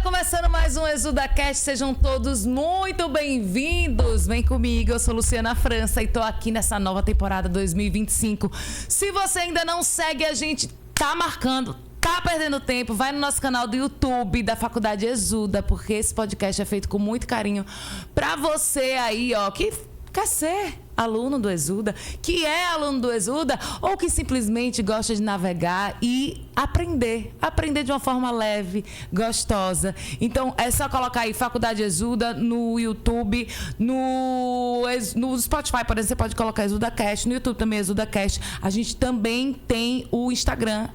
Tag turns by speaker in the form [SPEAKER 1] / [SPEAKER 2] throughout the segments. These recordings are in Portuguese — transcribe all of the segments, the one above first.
[SPEAKER 1] começando mais um ExudaCast, sejam todos muito bem-vindos. Vem comigo, eu sou Luciana França e tô aqui nessa nova temporada 2025. Se você ainda não segue a gente, tá marcando, tá perdendo tempo, vai no nosso canal do YouTube da Faculdade Exuda, porque esse podcast é feito com muito carinho pra você aí, ó, que quer ser aluno do Exuda, que é aluno do Exuda ou que simplesmente gosta de navegar e aprender de uma forma leve, gostosa. Então é só colocar aí Faculdade Exuda no YouTube, no Spotify, por exemplo, você pode colocar ExudaCast, no YouTube também ExudaCast. A gente também tem o Instagram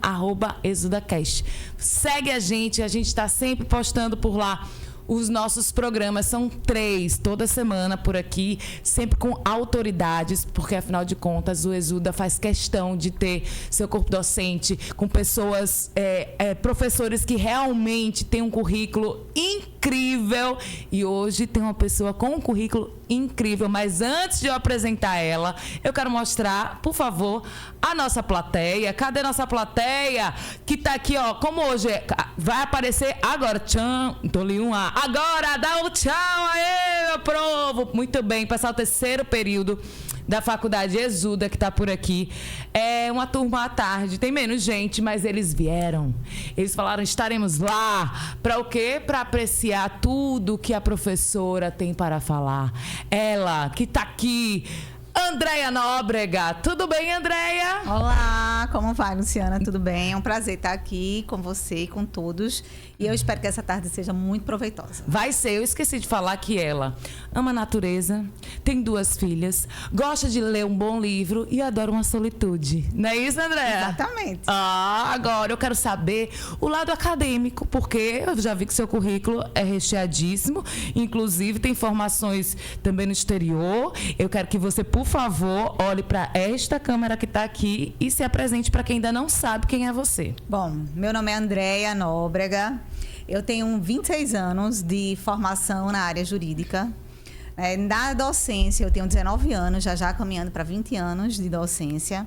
[SPEAKER 1] @ExudaCast. Segue a gente está sempre postando por lá. Os nossos programas são 3 toda semana por aqui, sempre com autoridades, porque afinal de contas o Exuda faz questão de ter seu corpo docente com pessoas, professores que realmente têm um currículo incrível. E hoje tem uma pessoa com um currículo incrível, mas antes de eu apresentar ela, eu quero mostrar, por favor, a nossa plateia. Cadê a nossa plateia? Que tá aqui, ó, como hoje vai aparecer agora. Tchau, dou-lhe um A. Agora, dá o tchau, aê, meu provo. Muito bem, passar o terceiro período da Faculdade Exuda, que está por aqui. É uma turma à tarde, tem menos gente, mas eles vieram. Eles falaram, estaremos lá. Para o quê? Para apreciar tudo que a professora tem para falar. Ela, que está aqui, Andréia Nóbrega. Tudo bem, Andréia?
[SPEAKER 2] Olá, como vai, Luciana? Tudo bem? É um prazer estar aqui com você e com todos. E eu espero que essa tarde seja muito proveitosa.
[SPEAKER 1] Vai ser. Eu esqueci de falar que ela ama a natureza, tem 2 filhas, gosta de ler um bom livro e adora uma solitude. Não é isso, Andréia?
[SPEAKER 2] Exatamente.
[SPEAKER 1] Agora eu quero saber o lado acadêmico, porque eu já vi que seu currículo é recheadíssimo, inclusive tem formações também no exterior. Eu quero que você, por favor, olhe para esta câmera que está aqui e se apresente para quem ainda não sabe quem é você.
[SPEAKER 2] Bom, meu nome é Andréia Nóbrega. Eu tenho 26 anos de formação na área jurídica. Na docência, eu tenho 19 anos, já caminhando para 20 anos de docência.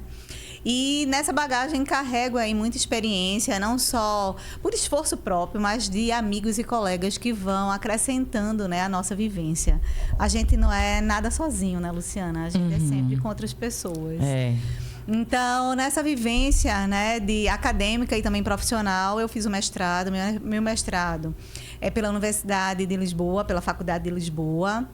[SPEAKER 2] E nessa bagagem carrego aí muita experiência, não só por esforço próprio, mas de amigos e colegas que vão acrescentando, né, a nossa vivência. A gente não é nada sozinho, né, Luciana? A gente é sempre com outras pessoas. Então, nessa vivência, né, de acadêmica e também profissional, eu fiz o mestrado. Meu mestrado é pela Universidade de Lisboa, pela Faculdade de Lisboa.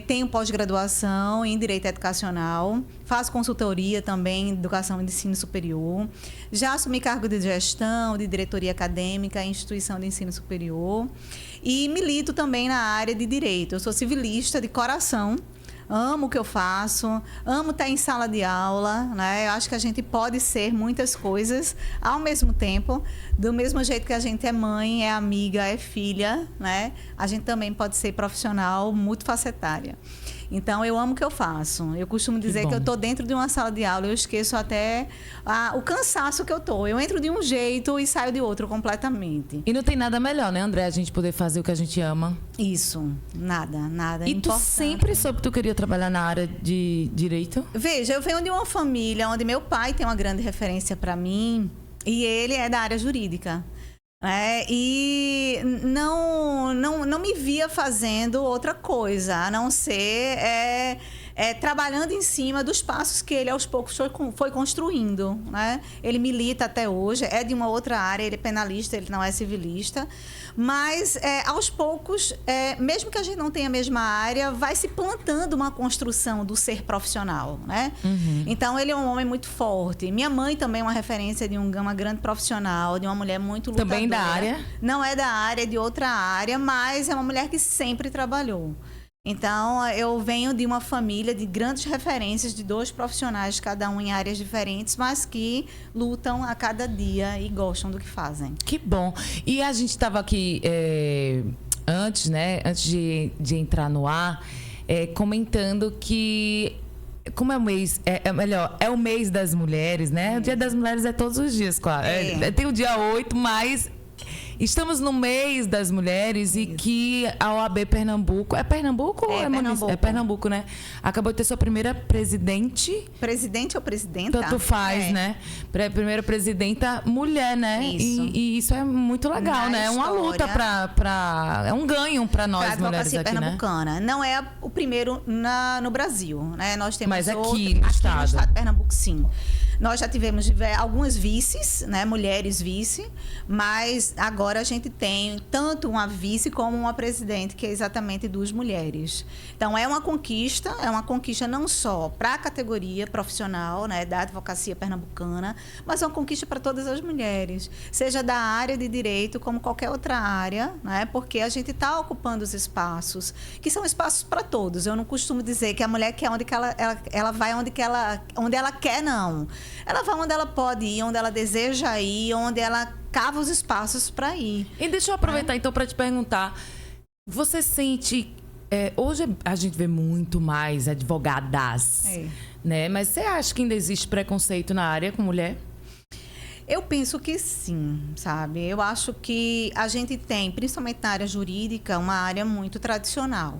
[SPEAKER 2] Tenho pós-graduação em Direito Educacional. Faço consultoria também em Educação e Ensino Superior. Já assumi cargo de gestão, de diretoria acadêmica em instituição de ensino superior. E milito também na área de Direito. Eu sou civilista de coração. Amo o que eu faço, amo estar em sala de aula, né? Eu acho que a gente pode ser muitas coisas ao mesmo tempo. Do mesmo jeito que a gente é mãe, é amiga, é filha, né? A gente também pode ser profissional multifacetária. Então, eu amo o que eu faço. Eu costumo dizer que eu estou dentro de uma sala de aula, eu esqueço até o cansaço que eu estou. Eu entro de um jeito e saio de outro completamente.
[SPEAKER 1] E não tem nada melhor, né, André? A gente poder fazer o que a gente ama.
[SPEAKER 2] Isso. Nada
[SPEAKER 1] E
[SPEAKER 2] importante.
[SPEAKER 1] tu sempre soube que tu queria trabalhar na área de direito?
[SPEAKER 2] Veja, eu venho de uma família onde meu pai tem uma grande referência para mim e ele é da área jurídica. E não me via fazendo outra coisa, a não ser trabalhando em cima dos passos que ele aos poucos foi construindo, né? Ele milita até hoje, é de uma outra área, ele é penalista, ele não é civilista, mas aos poucos, mesmo que a gente não tenha a mesma área, vai se plantando uma construção do ser profissional, né? Então, ele é um homem muito forte. Minha mãe também é uma referência de uma grande profissional, de uma mulher muito lutadora.
[SPEAKER 1] Também da área?
[SPEAKER 2] Não é da área, é de outra área, mas é uma mulher que sempre trabalhou. Então, eu venho de uma família de grandes referências de 2 profissionais, cada um em áreas diferentes, mas que lutam a cada dia e gostam do que fazem.
[SPEAKER 1] Que bom. E a gente estava aqui antes, né? Antes de entrar no ar, comentando que como é o mês, é o mês das mulheres, né? O Dia das Mulheres é todos os dias, claro. Tem o dia 8, mas Estamos no mês das mulheres e que a OAB Pernambuco... É Pernambuco ou é
[SPEAKER 2] Pernambuco.
[SPEAKER 1] É Pernambuco, né? Acabou de ter sua primeira presidente...
[SPEAKER 2] Presidente ou presidenta?
[SPEAKER 1] Tanto faz, né? Primeira presidenta mulher, né?
[SPEAKER 2] Isso.
[SPEAKER 1] E isso é muito legal, né? É uma luta é um ganho para nós mulheres aqui,
[SPEAKER 2] pernambucana.
[SPEAKER 1] né?
[SPEAKER 2] Não é o primeiro no Brasil, né? Nós temos
[SPEAKER 1] Mas
[SPEAKER 2] outro,
[SPEAKER 1] aqui no estado
[SPEAKER 2] de Pernambuco, sim. Nós já tivemos algumas vices, né? Mulheres vice, mas agora a gente tem tanto uma vice como uma presidente, que é exatamente 2 mulheres. Então, é uma conquista não só para a categoria profissional, né, da advocacia pernambucana, mas é uma conquista para todas as mulheres, seja da área de direito como qualquer outra área, né? Porque a gente está ocupando os espaços, que são espaços para todos. Eu não costumo dizer que a mulher quer onde que ela vai onde ela quer, não. Ela vai onde ela pode ir, onde ela deseja ir, onde ela cava os espaços para ir.
[SPEAKER 1] E deixa eu aproveitar então para te perguntar, você sente... hoje a gente vê muito mais advogadas, né? Mas você acha que ainda existe preconceito na área com mulher?
[SPEAKER 2] Eu penso que sim, sabe? Eu acho que a gente tem, principalmente na área jurídica, uma área muito tradicional.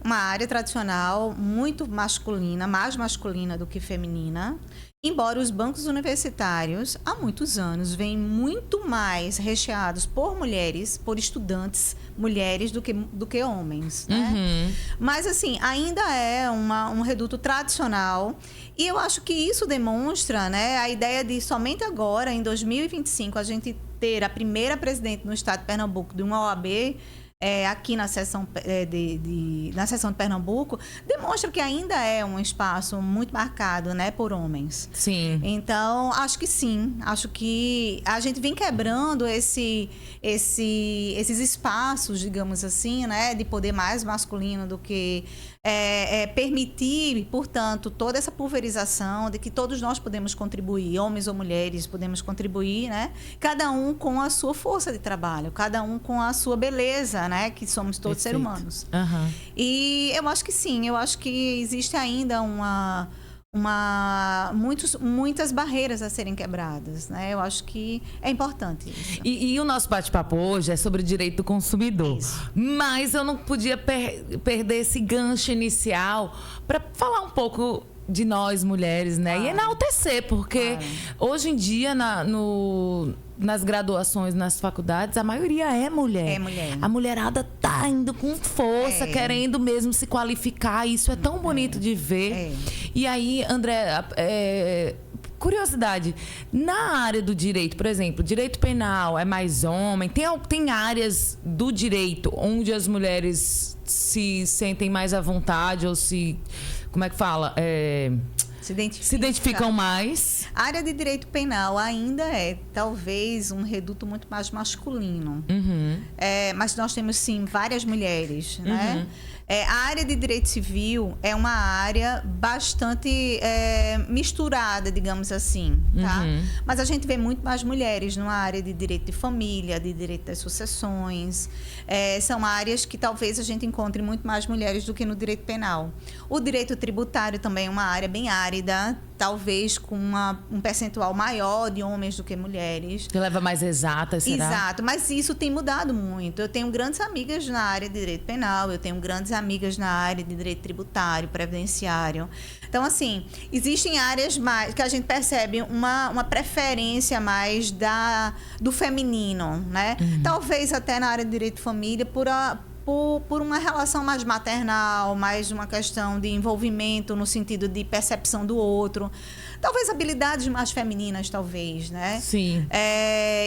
[SPEAKER 2] Uma área tradicional muito masculina, mais masculina do que feminina. Embora os bancos universitários, há muitos anos, vêm muito mais recheados por mulheres, por estudantes mulheres do que homens, né?
[SPEAKER 1] Uhum.
[SPEAKER 2] Mas, assim, ainda é um reduto tradicional. E eu acho que isso demonstra, né, a ideia de somente agora, em 2025, a gente ter a primeira presidente no estado de Pernambuco de uma OAB, aqui na seção na seção de Pernambuco, demonstra que ainda é um espaço muito marcado, né, por homens.
[SPEAKER 1] Sim.
[SPEAKER 2] Então, acho que sim. Acho que a gente vem quebrando esses espaços, digamos assim, né, de poder mais masculino do que permitir, portanto, toda essa pulverização de que todos nós podemos contribuir, homens ou mulheres, podemos contribuir, né? Cada um com a sua força de trabalho, cada um com a sua beleza, né? Que somos todos seres humanos.
[SPEAKER 1] Uhum.
[SPEAKER 2] E eu acho que sim, eu acho que existe ainda muitas barreiras a serem quebradas, né? Eu acho que é importante isso.
[SPEAKER 1] E o nosso bate-papo hoje é sobre o direito do consumidor.
[SPEAKER 2] Isso.
[SPEAKER 1] Mas eu não podia perder esse gancho inicial para falar um pouco de nós mulheres, né? E enaltecer, porque hoje em dia nas graduações, nas faculdades, a maioria é mulher.
[SPEAKER 2] É mulher.
[SPEAKER 1] A mulherada tá indo com força, querendo mesmo se qualificar. Isso é tão bonito de ver. E aí, André, curiosidade, na área do direito, por exemplo, direito penal é mais homem? Tem áreas do direito onde as mulheres se sentem mais à vontade ou se... Como é que fala? Se identificam mais.
[SPEAKER 2] A área de direito penal ainda é, talvez, um reduto muito mais masculino.
[SPEAKER 1] Uhum.
[SPEAKER 2] Mas nós temos, sim, várias mulheres, né? A área de direito civil é uma área bastante misturada, digamos assim, tá? Mas a gente vê muito mais mulheres numa área de direito de família, de direito das sucessões. São áreas que talvez a gente encontre muito mais mulheres do que no direito penal. O direito tributário também é uma área bem árida, talvez com um percentual maior de homens do que mulheres.
[SPEAKER 1] Que leva mais exata, será?
[SPEAKER 2] Exato, mas isso tem mudado muito. Eu tenho grandes amigas na área de direito penal, eu tenho grandes amigas na área de direito tributário, previdenciário. Então, assim, existem áreas mais que a gente percebe uma preferência mais do feminino, né? Talvez até na área de direito de família, por uma relação mais maternal, mais uma questão de envolvimento no sentido de percepção do outro. Talvez habilidades mais femininas, talvez, né?
[SPEAKER 1] Sim.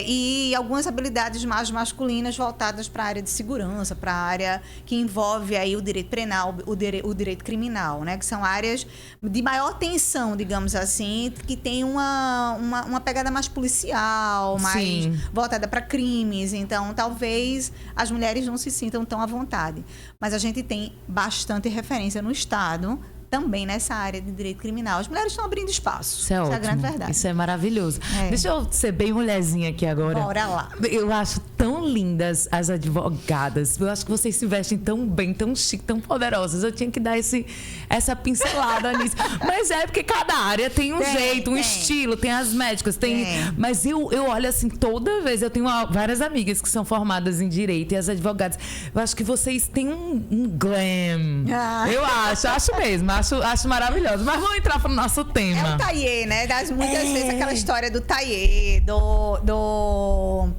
[SPEAKER 2] E algumas habilidades mais masculinas voltadas para a área de segurança, para a área que envolve aí o direito penal, o direito criminal, né? Que são áreas de maior tensão, digamos assim, que tem uma pegada mais policial, mais voltada para crimes. Então, talvez as mulheres não se sintam tão à vontade. Mas a gente tem bastante referência no Estado também nessa área de direito criminal. As mulheres estão abrindo espaço.
[SPEAKER 1] Isso é ótimo.
[SPEAKER 2] É a grande verdade.
[SPEAKER 1] Isso é maravilhoso. Deixa eu ser bem mulherzinha aqui agora.
[SPEAKER 2] Bora lá.
[SPEAKER 1] Eu acho tão lindas as advogadas. Eu acho que vocês se vestem tão bem, tão chique, tão poderosas. Eu tinha que dar essa pincelada nisso. Mas é porque cada área tem um jeito, um estilo. Tem as médicas, tem... Mas eu olho assim, toda vez... Eu tenho várias amigas que são formadas em direito e as advogadas. Eu acho que vocês têm um glam. Eu acho mesmo. Acho maravilhoso. Mas vamos entrar pro nosso tema.
[SPEAKER 2] É o taillé, né? Muitas vezes aquela história do taillé, do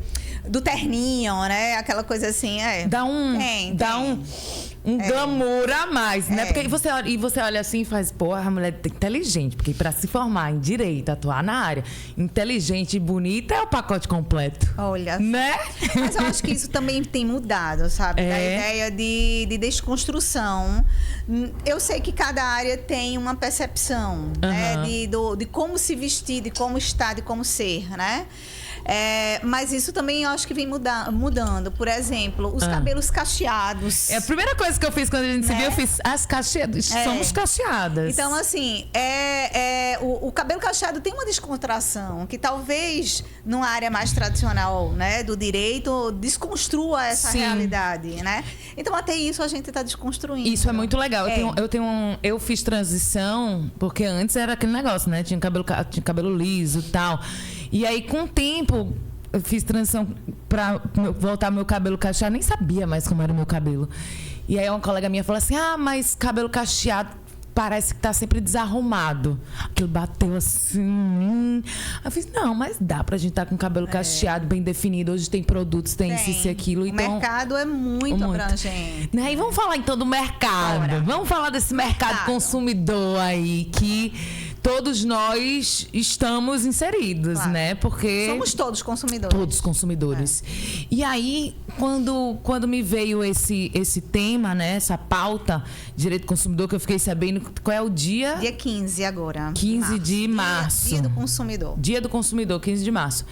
[SPEAKER 2] terninho, né? Aquela coisa assim,
[SPEAKER 1] Dá um glamour a mais, né? Porque você olha assim e faz, pô, a mulher é inteligente, porque para se formar em direito, atuar na área, inteligente e bonita é o pacote completo.
[SPEAKER 2] Olha.
[SPEAKER 1] Né?
[SPEAKER 2] Mas eu acho que isso também tem mudado, sabe? Da ideia de desconstrução. Eu sei que cada área tem uma percepção, né? De como se vestir, de como estar, de como ser, né? Mas isso também eu acho que vem mudando. Por exemplo, os cabelos cacheados.
[SPEAKER 1] É a primeira coisa que eu fiz quando a gente se viu, eu fiz as cacheadas. Somos cacheadas.
[SPEAKER 2] Então, assim, o cabelo cacheado tem uma descontração que talvez numa área mais tradicional, né, do direito, desconstrua essa realidade, né? Então, até isso a gente está desconstruindo.
[SPEAKER 1] Isso é muito legal. Eu fiz transição, porque antes era aquele negócio, né? Tinha cabelo liso e tal. E aí, com o tempo, eu fiz transição pra voltar meu cabelo cacheado. Nem sabia mais como era o meu cabelo. E aí, uma colega minha falou assim, mas cabelo cacheado parece que tá sempre desarrumado. Aquilo bateu assim. Eu fiz, não, mas dá pra gente estar com o cabelo cacheado, bem definido. Hoje tem produtos, tem isso e aquilo.
[SPEAKER 2] O mercado é muito abrangente.
[SPEAKER 1] E vamos falar então do mercado. Bora. Vamos falar desse mercado consumidor aí, que... todos nós estamos inseridos, né? Porque...
[SPEAKER 2] somos todos consumidores.
[SPEAKER 1] Todos consumidores. E aí, quando me veio esse tema, né? Essa pauta, direito do consumidor, que eu fiquei sabendo qual é o dia...
[SPEAKER 2] Dia 15 agora.
[SPEAKER 1] 15 de março.
[SPEAKER 2] Dia do consumidor.
[SPEAKER 1] Dia do consumidor, 15 de março.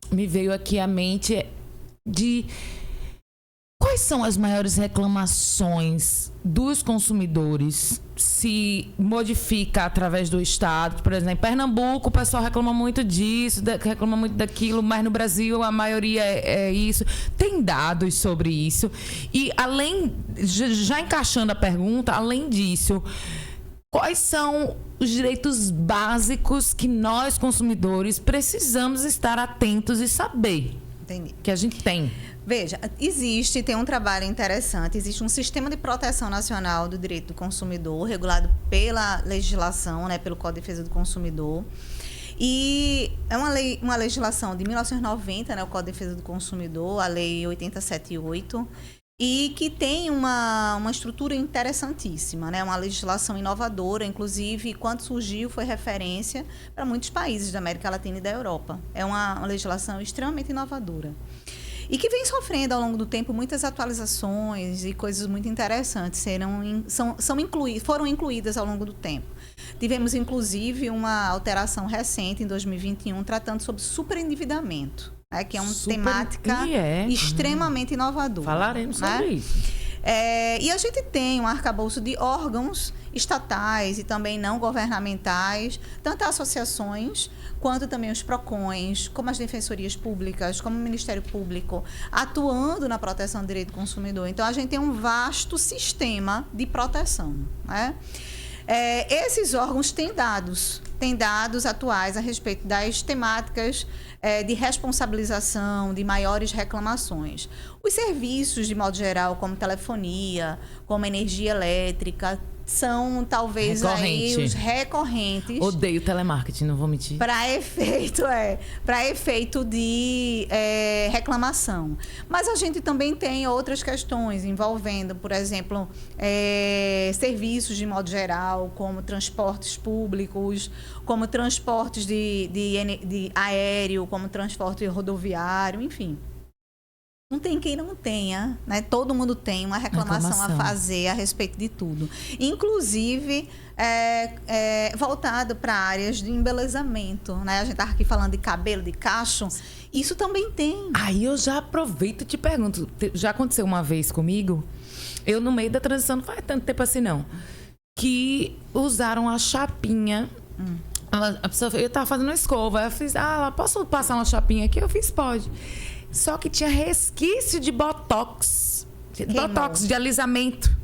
[SPEAKER 1] Me veio aqui à mente de... quais são as maiores reclamações dos consumidores? Se modifica através do Estado. Por exemplo, em Pernambuco o pessoal reclama muito disso, reclama muito daquilo, mas no Brasil a maioria é isso. Tem dados sobre isso. E além, já encaixando a pergunta, além disso, quais são os direitos básicos que nós, consumidores, precisamos estar atentos e saber?
[SPEAKER 2] Entendi.
[SPEAKER 1] Que a gente tem?
[SPEAKER 2] Veja, tem um trabalho interessante, existe um sistema de proteção nacional do direito do consumidor, regulado pela legislação, né, pelo Código de Defesa do Consumidor. E é uma legislação de 1990, né, o Código de Defesa do Consumidor, a Lei 8078, e que tem uma estrutura interessantíssima, né, uma legislação inovadora, inclusive, quando surgiu, foi referência para muitos países da América Latina e da Europa. É uma legislação extremamente inovadora. E que vem sofrendo ao longo do tempo muitas atualizações e coisas muito interessantes foram incluídas ao longo do tempo. Tivemos, inclusive, uma alteração recente, em 2021, tratando sobre superendividamento, né, que é uma temática extremamente inovadora.
[SPEAKER 1] Falaremos sobre isso.
[SPEAKER 2] E a gente tem um arcabouço de órgãos estatais e também não governamentais, tanto associações quanto também os PROCONs, como as defensorias públicas, como o Ministério Público, atuando na proteção do direito do consumidor. Então, a gente tem um vasto sistema de proteção, né? Esses órgãos têm dados atuais a respeito das temáticas de responsabilização, de maiores reclamações. Os serviços, de modo geral, como telefonia, como energia elétrica, são talvez aí os recorrentes.
[SPEAKER 1] Odeio telemarketing, não vou mentir.
[SPEAKER 2] Para efeito de reclamação. Mas a gente também tem outras questões envolvendo, por exemplo, serviços de modo geral, como transportes públicos, como transportes de aéreo, como transporte rodoviário, enfim. Não tem quem não tenha, né? Todo mundo tem uma reclamação a fazer a respeito de tudo. Inclusive, voltado para áreas de embelezamento, né? A gente estava aqui falando de cabelo, de cacho. Isso também tem.
[SPEAKER 1] Aí eu já aproveito e te pergunto. Já aconteceu uma vez comigo? Eu, no meio da transição, não faz tanto tempo assim, não. Que usaram a chapinha. A pessoa, eu tava fazendo uma escova. Eu fiz, posso passar uma chapinha aqui? Eu fiz, pode. Só que tinha resquício de botox. Botox, de alisamento.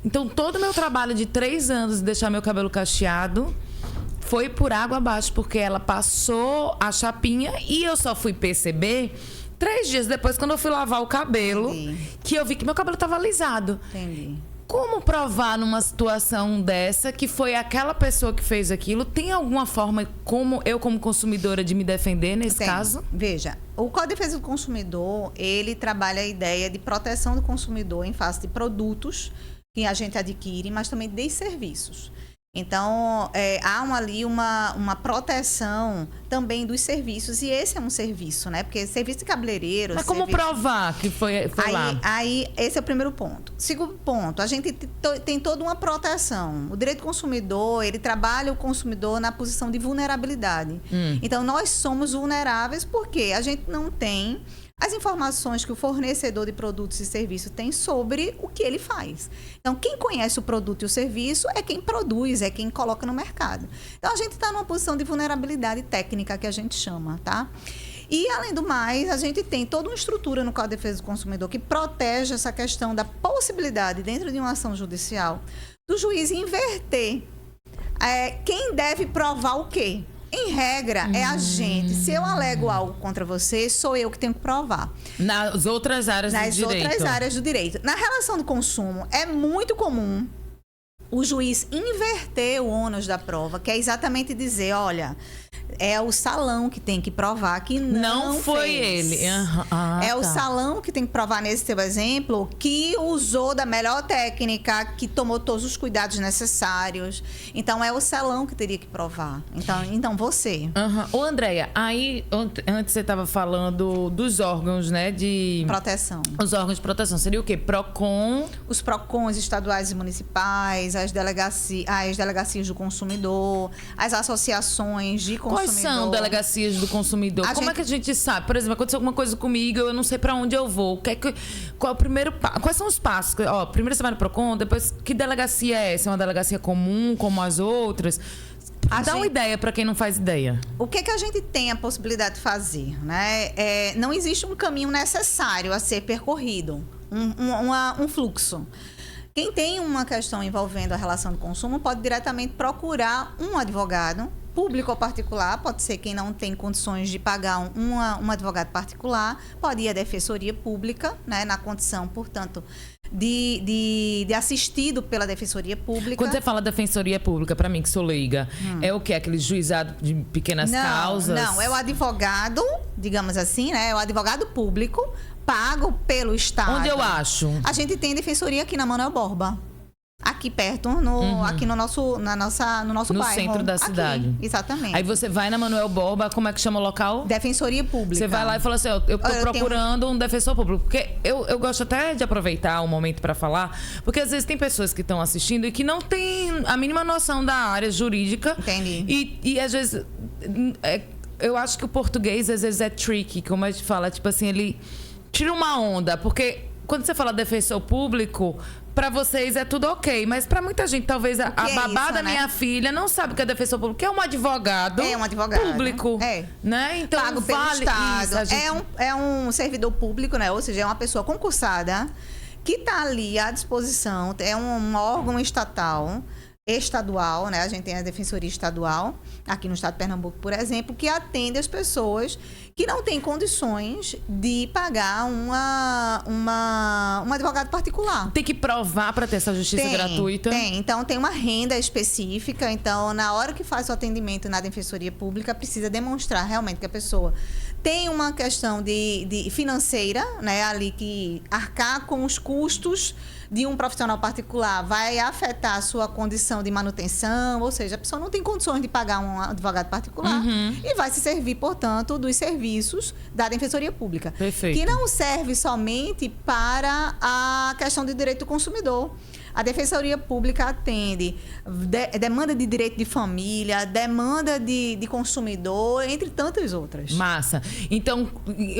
[SPEAKER 1] Então, todo o meu trabalho de 3 anos de deixar meu cabelo cacheado foi por água abaixo, porque ela passou a chapinha e eu só fui perceber 3 dias depois, quando eu fui lavar o cabelo, que eu vi que meu cabelo estava alisado.
[SPEAKER 2] Entendi.
[SPEAKER 1] Como provar numa situação dessa que foi aquela pessoa que fez aquilo? Tem alguma forma, como eu, como consumidora, de me defender nesse caso?
[SPEAKER 2] Veja, o Código de Defesa do Consumidor, ele trabalha a ideia de proteção do consumidor em face de produtos que a gente adquire, mas também de serviços. Então, há ali uma proteção também dos serviços, e esse é um serviço, né? Porque serviço de cabeleireiro...
[SPEAKER 1] Mas como provar que foi lá?
[SPEAKER 2] Aí, esse é o primeiro ponto. Segundo ponto, a gente tem toda uma proteção. O direito do consumidor, ele trabalha o consumidor na posição de vulnerabilidade. Então, nós somos vulneráveis porque a gente não tem as informações que o fornecedor de produtos e serviços tem sobre o que ele faz. Então, quem conhece o produto e o serviço é quem produz, é quem coloca no mercado. Então, a gente está numa posição de vulnerabilidade técnica, que a gente chama, tá? E, além do mais, a gente tem toda uma estrutura no Código de Defesa do Consumidor que protege essa questão da possibilidade, dentro de uma ação judicial, do juiz inverter quem deve provar o quê. Em regra, é a gente. Se eu alego algo contra você, sou eu que tenho que provar.
[SPEAKER 1] Nas outras áreas do direito.
[SPEAKER 2] Nas outras áreas do direito. Na relação do consumo, é muito comum o juiz inverter o ônus da prova, que é exatamente dizer, olha, é o salão que tem que provar que não
[SPEAKER 1] foi
[SPEAKER 2] fez.
[SPEAKER 1] ele.
[SPEAKER 2] O salão que tem que provar, nesse teu exemplo, que usou da melhor técnica, que tomou todos os cuidados necessários. Então, é o salão que teria que provar. Então você.
[SPEAKER 1] Ô, Andréia, aí, antes você estava falando dos órgãos, né, de...
[SPEAKER 2] proteção.
[SPEAKER 1] Os órgãos de proteção. Seria o quê? PROCON?
[SPEAKER 2] Os PROCONs estaduais e municipais, as delegacias do consumidor, as associações de consumidor.
[SPEAKER 1] Quais são delegacias do consumidor? Como é que a gente sabe? Por exemplo, aconteceu alguma coisa comigo, eu não sei pra onde eu vou. Qual é o primeiro passo? Quais são os passos? Primeiro você vai no PROCON, depois que delegacia é essa? É uma delegacia comum, como as outras? Dá uma ideia para quem não faz ideia.
[SPEAKER 2] O que a gente tem a possibilidade de fazer, né? Não existe um caminho necessário a ser percorrido, um fluxo. Quem tem uma questão envolvendo a relação do consumo pode diretamente procurar um advogado, público ou particular, pode ser quem não tem condições de pagar um advogado particular, pode ir à defensoria pública, né, na condição, portanto, de assistido pela defensoria pública.
[SPEAKER 1] Quando você fala defensoria pública, para mim que sou leiga, é o quê? Aquele juizado de pequenas causas?
[SPEAKER 2] Não, é o advogado, digamos assim, né, é o advogado público pago pelo Estado.
[SPEAKER 1] Onde eu acho?
[SPEAKER 2] A gente tem defensoria aqui na Manuel Borba. Aqui perto, aqui no nosso bairro.
[SPEAKER 1] No centro da cidade.
[SPEAKER 2] Exatamente.
[SPEAKER 1] Aí você vai na Manuel Borba, como é que chama o local?
[SPEAKER 2] Defensoria Pública.
[SPEAKER 1] Você vai lá e fala assim, eu tô procurando um defensor público. Porque eu gosto até de aproveitar o momento para falar, porque às vezes tem pessoas que estão assistindo e que não têm a mínima noção da área jurídica.
[SPEAKER 2] Entendi.
[SPEAKER 1] E às vezes... eu acho que o português às vezes é tricky, como a gente fala, tipo assim, ele tira uma onda, porque quando você fala defensor público, pra vocês é tudo ok, mas pra muita gente, talvez a babá da minha filha não sabe o que é defensor público, que é um advogado, público, né? Então,
[SPEAKER 2] pago pelo Estado.
[SPEAKER 1] Gente...
[SPEAKER 2] É um servidor público, né? Ou seja, é uma pessoa concursada que está ali à disposição, é um órgão estadual, né? A gente tem a Defensoria Estadual, aqui no estado de Pernambuco, por exemplo, que atende as pessoas que não têm condições de pagar um advogado particular.
[SPEAKER 1] Tem que provar para ter essa justiça gratuita?
[SPEAKER 2] Tem. Então, tem uma renda específica. Então, na hora que faz o atendimento na Defensoria Pública, precisa demonstrar realmente que a pessoa tem uma questão de financeira, né? Ali que arcar com os custos de um profissional particular vai afetar a sua condição de manutenção, ou seja, a pessoa não tem condições de pagar um advogado particular e vai se servir, portanto, dos serviços da Defensoria Pública.
[SPEAKER 1] Perfeito.
[SPEAKER 2] Que não serve somente para a questão do direito do consumidor. A Defensoria Pública atende demanda de direito de família, demanda de consumidor, entre tantas outras.
[SPEAKER 1] Massa. Então,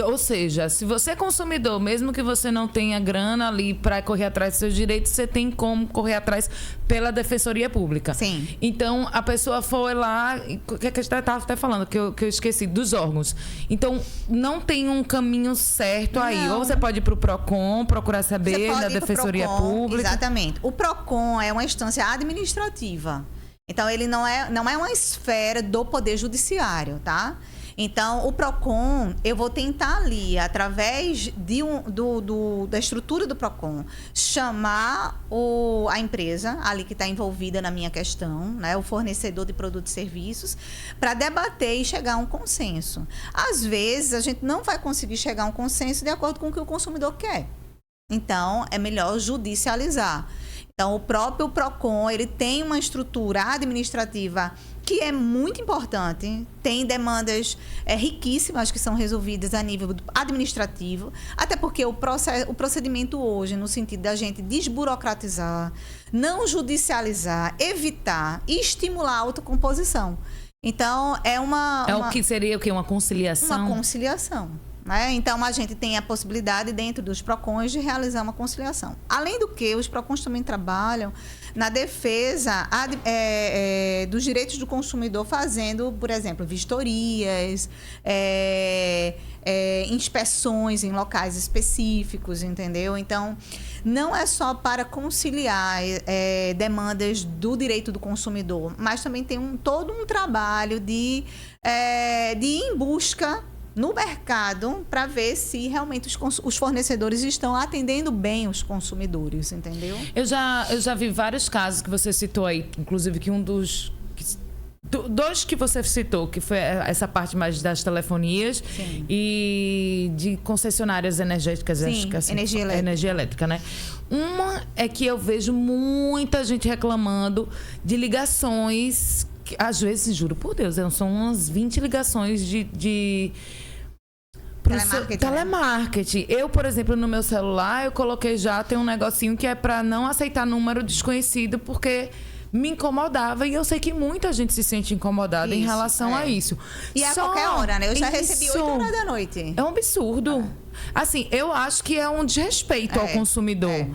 [SPEAKER 1] ou seja, se você é consumidor, mesmo que você não tenha grana ali para correr atrás dos seus direitos, você tem como correr atrás pela Defensoria Pública.
[SPEAKER 2] Sim.
[SPEAKER 1] Então, a pessoa foi lá, o que a gente estava até falando, que eu esqueci, dos órgãos. Então, não tem um caminho certo aí.
[SPEAKER 2] Não.
[SPEAKER 1] Ou você pode ir para o PROCON, procurar saber da Defensoria Pública.
[SPEAKER 2] Exatamente. O PROCON é uma instância administrativa. Então, ele não é uma esfera do Poder Judiciário, tá? Então, o PROCON, eu vou tentar ali, através da estrutura do PROCON, chamar a empresa ali que está envolvida na minha questão, né, o fornecedor de produtos e serviços, para debater e chegar a um consenso. Às vezes, a gente não vai conseguir chegar a um consenso de acordo com o que o consumidor quer. Então, é melhor judicializar. Então, o próprio PROCON, ele tem uma estrutura administrativa que é muito importante, tem demandas riquíssimas que são resolvidas a nível administrativo, até porque o procedimento hoje, no sentido da gente desburocratizar, não judicializar, evitar e estimular a autocomposição. Então,
[SPEAKER 1] o que seria o quê? Uma conciliação?
[SPEAKER 2] Uma conciliação. Né? Então, a gente tem a possibilidade, dentro dos PROCONs, de realizar uma conciliação. Além do que, os PROCONs também trabalham na defesa dos direitos do consumidor, fazendo, por exemplo, vistorias, inspeções em locais específicos, entendeu? Então, não é só para conciliar demandas do direito do consumidor, mas também tem todo um trabalho de ir em busca no mercado para ver se realmente os fornecedores estão atendendo bem os consumidores, entendeu?
[SPEAKER 1] Eu já vi vários casos que você citou aí, inclusive que um dos... dois que você citou, que foi essa parte mais das telefonias. Sim. E de concessionárias energéticas.
[SPEAKER 2] Sim,
[SPEAKER 1] acho que assim,
[SPEAKER 2] energia elétrica,
[SPEAKER 1] né? Uma é que eu vejo muita gente reclamando de ligações, que, às vezes, juro por Deus, são umas 20 ligações de telemarketing. Eu, por exemplo, no meu celular, eu coloquei tem um negocinho que é para não aceitar número desconhecido, porque me incomodava, e eu sei que muita gente se sente incomodada em relação a isso.
[SPEAKER 2] E a qualquer hora, né? Eu já recebi 8 horas da noite.
[SPEAKER 1] É um absurdo. Assim, eu acho que é um desrespeito ao consumidor.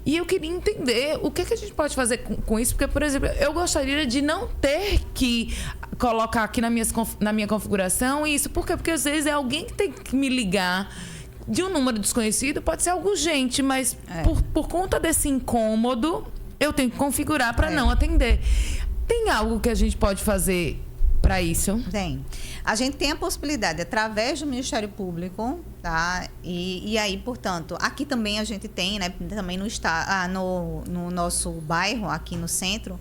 [SPEAKER 1] E eu queria entender o que a gente pode fazer com isso, porque, por exemplo, eu gostaria de não ter que colocar aqui na minha configuração isso. Por quê? Porque às vezes é alguém que tem que me ligar de um número desconhecido, pode ser algo urgente, mas por conta desse incômodo, eu tenho que configurar para não atender. Tem algo que a gente pode fazer para isso?
[SPEAKER 2] Tem. A gente tem a possibilidade, através do Ministério Público, tá? E aí, portanto, aqui também a gente tem, né? Também no nosso bairro, aqui no centro,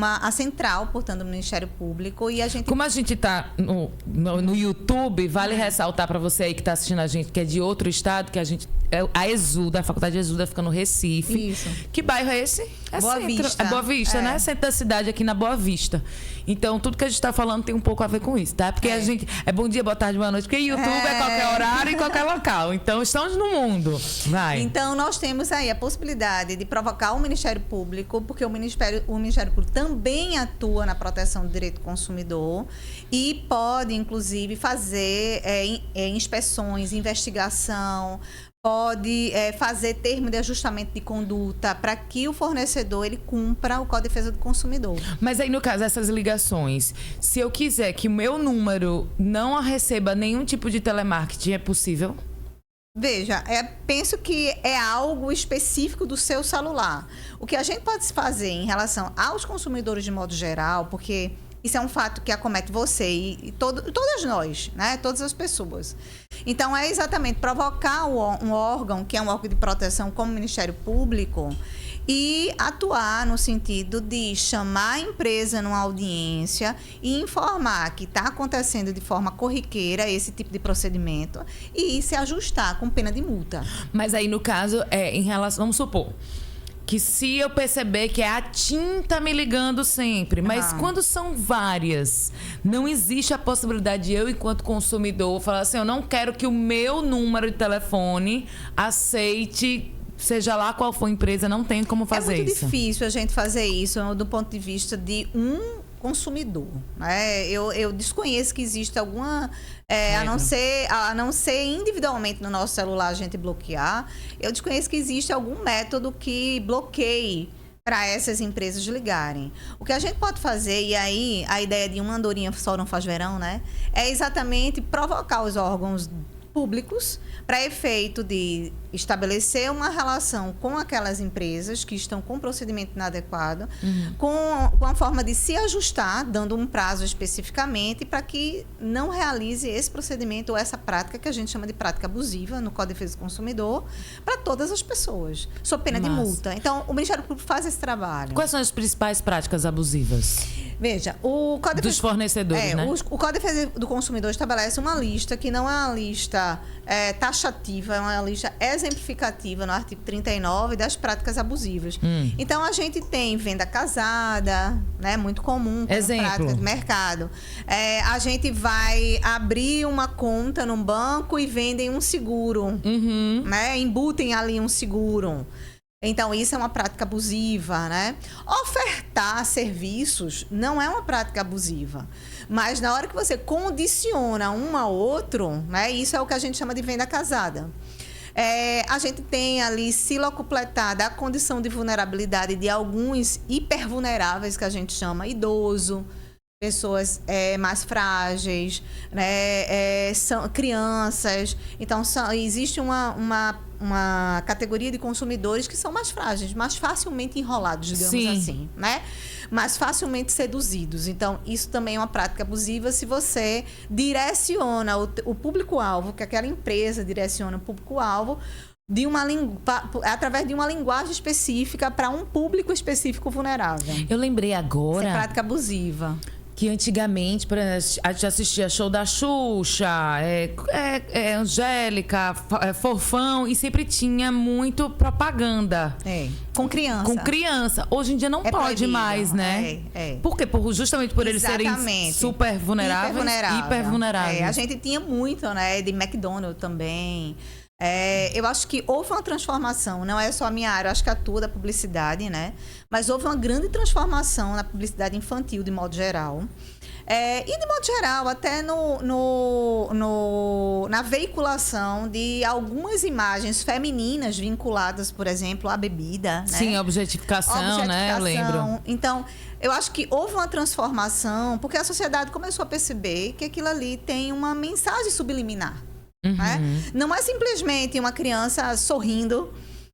[SPEAKER 2] a central, portanto, do Ministério Público, e a gente...
[SPEAKER 1] Como a gente está no YouTube, vale ressaltar para você aí que está assistindo a gente, que é de outro estado, que a Exuda, a Faculdade Exuda fica no Recife.
[SPEAKER 2] Isso.
[SPEAKER 1] Que bairro é esse?
[SPEAKER 2] Boa Vista.
[SPEAKER 1] É Boa Vista, né? Centro da cidade, aqui na Boa Vista. Então, tudo que a gente está falando tem um pouco a ver com isso, tá? Porque a gente... É bom dia, boa tarde, boa noite, porque YouTube é qualquer horário e qualquer local. Então, estamos no mundo. Vai.
[SPEAKER 2] Então, nós temos aí a possibilidade de provocar o Ministério Público, porque o Ministério Público também atua na proteção do direito do consumidor e pode, inclusive, fazer inspeções, investigação, pode fazer termo de ajustamento de conduta para que o fornecedor ele cumpra o Código de Defesa do Consumidor.
[SPEAKER 1] Mas aí, no caso, essas ligações, se eu quiser que o meu número não receba nenhum tipo de telemarketing, é possível?
[SPEAKER 2] Veja, penso que é algo específico do seu celular. O que a gente pode fazer em relação aos consumidores de modo geral, porque isso é um fato que acomete você e todas nós, né? Todas as pessoas. Então, é exatamente provocar um órgão, que é um órgão de proteção como o Ministério Público, e atuar no sentido de chamar a empresa numa audiência e informar que está acontecendo de forma corriqueira esse tipo de procedimento e se ajustar com pena de multa.
[SPEAKER 1] Mas aí, no caso, em relação... Vamos supor que se eu perceber que é a TIM tá me ligando sempre, mas quando são várias, não existe a possibilidade de eu, enquanto consumidor, falar assim, eu não quero que o meu número de telefone aceite seja lá qual for a empresa, não tem como fazer
[SPEAKER 2] isso. É muito
[SPEAKER 1] isso.
[SPEAKER 2] difícil a gente fazer isso do ponto de vista de um consumidor, né? Eu desconheço que existe alguma... a não ser individualmente no nosso celular a gente bloquear, eu desconheço que existe algum método que bloqueie para essas empresas ligarem. O que a gente pode fazer, e aí a ideia de uma andorinha só não faz verão, né? É exatamente provocar os órgãos públicos para efeito de estabelecer uma relação com aquelas empresas que estão com procedimento inadequado, com a forma de se ajustar, dando um prazo especificamente para que não realize esse procedimento ou essa prática que a gente chama de prática abusiva no Código de Defesa do Consumidor para todas as pessoas, sob pena de multa. Então, o Ministério Público faz esse trabalho.
[SPEAKER 1] Quais são as principais práticas abusivas?
[SPEAKER 2] Veja, o Código
[SPEAKER 1] dos fornecedores, né?
[SPEAKER 2] O Código de Defesa do Consumidor estabelece uma lista que não é uma lista taxativa, é uma lista exemplificativa no artigo 39 das práticas abusivas. Então, a gente tem venda casada, né, muito comum como prática de mercado. A gente vai abrir uma conta num banco e vendem um seguro, né, embutem ali um seguro. Então, isso é uma prática abusiva, né? Ofertar serviços não é uma prática abusiva. Mas na hora que você condiciona um ao outro, né? Isso é o que a gente chama de venda casada. A gente tem ali silocupletada a condição de vulnerabilidade de alguns hipervulneráveis, que a gente chama idoso, pessoas mais frágeis, né? São crianças. Então, existe uma categoria de consumidores que são mais frágeis, mais facilmente enrolados, digamos assim, né? Mais facilmente seduzidos. Então, isso também é uma prática abusiva se você direciona o público-alvo, que aquela empresa direciona o público-alvo através de uma linguagem específica para um público específico vulnerável.
[SPEAKER 1] Eu lembrei agora...
[SPEAKER 2] Isso é prática abusiva.
[SPEAKER 1] Que antigamente, por exemplo, a gente assistia show da Xuxa, Angélica, Forfão, e sempre tinha muito propaganda.
[SPEAKER 2] Com criança.
[SPEAKER 1] Com criança. Hoje em dia não pode proibido. Mais, né? Por quê? Justamente por eles serem super vulneráveis, hipervulneráveis.
[SPEAKER 2] A gente tinha muito, né? De McDonald's também. Eu acho que houve uma transformação, não é só a minha área, eu acho que a tua da publicidade, né? Mas houve uma grande transformação na publicidade infantil, de modo geral. E de modo geral, até na veiculação de algumas imagens femininas vinculadas, por exemplo, à bebida. Né?
[SPEAKER 1] Sim, a objetificação, né? Eu lembro.
[SPEAKER 2] Então, eu acho que houve uma transformação, porque a sociedade começou a perceber que aquilo ali tem uma mensagem subliminar. Né? Não é simplesmente uma criança sorrindo,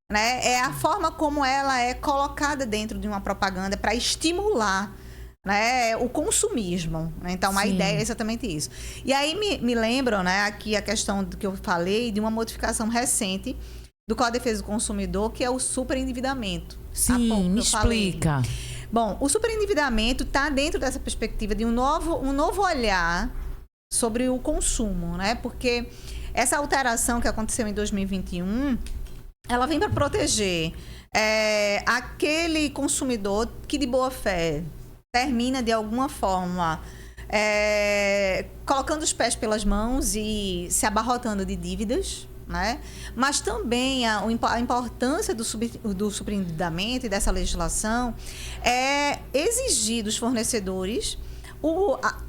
[SPEAKER 2] né? É a forma como ela é colocada dentro de uma propaganda para estimular, né, o consumismo. Então, a ideia é exatamente isso. E aí me lembram, né, aqui a questão do que eu falei, de uma modificação recente do Código de Defesa do Consumidor, que é o superendividamento.
[SPEAKER 1] Sim, me explica.
[SPEAKER 2] Bom, o superendividamento está dentro dessa perspectiva de um novo olhar sobre o consumo, né? Porque essa alteração que aconteceu em 2021, ela vem para proteger aquele consumidor que, de boa fé, termina de alguma forma colocando os pés pelas mãos e se abarrotando de dívidas, né? Mas também a importância do superendividamento e dessa legislação é exigir dos fornecedores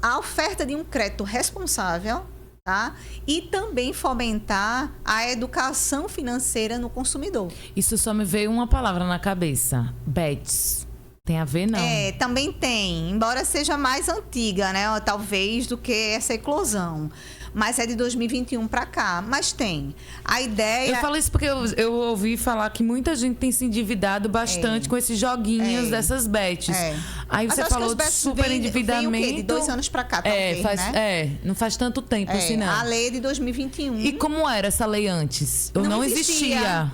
[SPEAKER 2] a oferta de um crédito responsável, tá? E também fomentar a educação financeira no consumidor.
[SPEAKER 1] Isso só me veio uma palavra na cabeça: BETS. Tem a ver, não?
[SPEAKER 2] Também tem, embora seja mais antiga, né? Talvez do que essa eclosão. Mas é de 2021 para cá. Mas tem. A ideia...
[SPEAKER 1] Eu falo isso porque eu ouvi falar que muita gente tem se endividado bastante com esses joguinhos dessas bets. Aí você falou de superendividamento.
[SPEAKER 2] Vem o quê? De 2 anos para cá, talvez, né?
[SPEAKER 1] Não faz tanto tempo assim, não.
[SPEAKER 2] A lei é de 2021.
[SPEAKER 1] E como era essa lei antes? Não existia.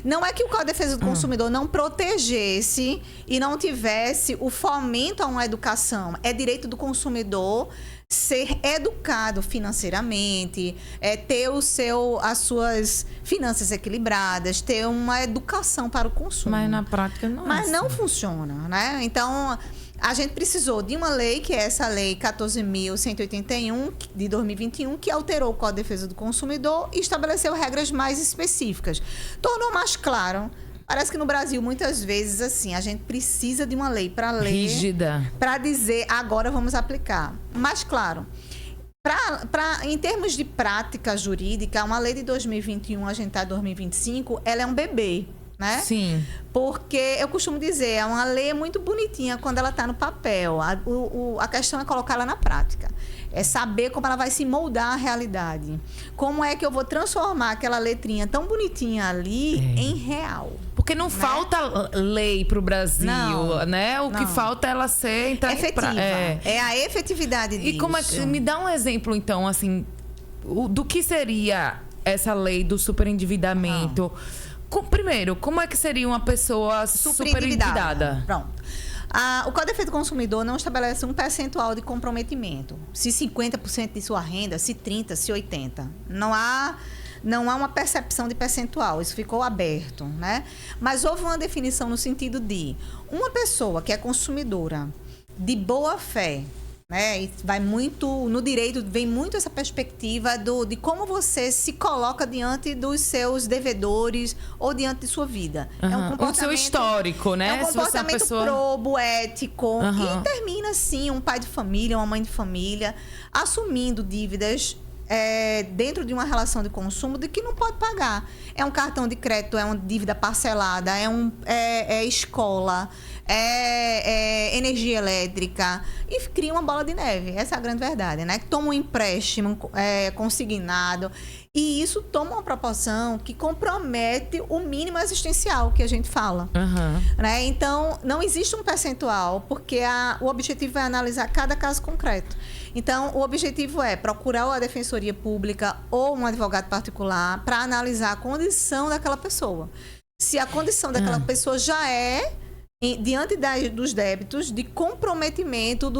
[SPEAKER 2] Não é que o Código de Defesa do Consumidor não protegesse e não tivesse o fomento a uma educação. É direito do consumidor ser educado financeiramente, ter as suas finanças equilibradas, ter uma educação para o consumo.
[SPEAKER 1] Mas na prática não é.
[SPEAKER 2] Mas não funciona, né? Então, a gente precisou de uma lei, que é essa lei 14.181 de 2021, que alterou o Código de Defesa do Consumidor e estabeleceu regras mais específicas. Tornou mais claro. Parece que no Brasil, muitas vezes, assim, a gente precisa de uma lei para ler.
[SPEAKER 1] Rígida.
[SPEAKER 2] Para dizer, agora vamos aplicar. Mas, claro, em termos de prática jurídica, uma lei de 2021, a gente está em 2025, ela é um bebê, né?
[SPEAKER 1] Sim.
[SPEAKER 2] Porque eu costumo dizer, é uma lei muito bonitinha quando ela está no papel. A questão é colocá-la na prática. É saber como ela vai se moldar à realidade. Como é que eu vou transformar aquela letrinha tão bonitinha ali em real.
[SPEAKER 1] Porque não falta lei para o Brasil,
[SPEAKER 2] Não,
[SPEAKER 1] né? O que
[SPEAKER 2] não.
[SPEAKER 1] falta é ela ser...
[SPEAKER 2] Efetiva. É a efetividade disso.
[SPEAKER 1] E como é que, me dá um exemplo, então, assim, do que seria essa lei do superendividamento? Primeiro, como é que seria uma pessoa superendividada?
[SPEAKER 2] Pronto. O Código de Defesa do Consumidor não estabelece um percentual de comprometimento. Se 50% de sua renda, se 30%, se 80%. Não há uma percepção de percentual. Isso ficou aberto, né? Mas houve uma definição no sentido de uma pessoa que é consumidora de boa fé, né? E vai muito no direito, vem muito essa perspectiva de como você se coloca diante dos seus devedores ou diante de sua vida. É um comportamento,
[SPEAKER 1] o seu histórico, né?
[SPEAKER 2] É um comportamento probo, ético. E termina, sim, um pai de família, uma mãe de família, assumindo dívidas dentro de uma relação de consumo de que não pode pagar. É um cartão de crédito, é uma dívida parcelada, é escola, energia elétrica, e cria uma bola de neve. Essa é a grande verdade, né? Que toma um empréstimo consignado, e isso toma uma proporção que compromete o mínimo existencial que a gente fala. Né? Então, não existe um percentual, porque o objetivo é analisar cada caso concreto. Então, o objetivo é procurar a Defensoria Pública ou um advogado particular para analisar a condição daquela pessoa. Se a condição daquela pessoa já diante dos débitos, de comprometimento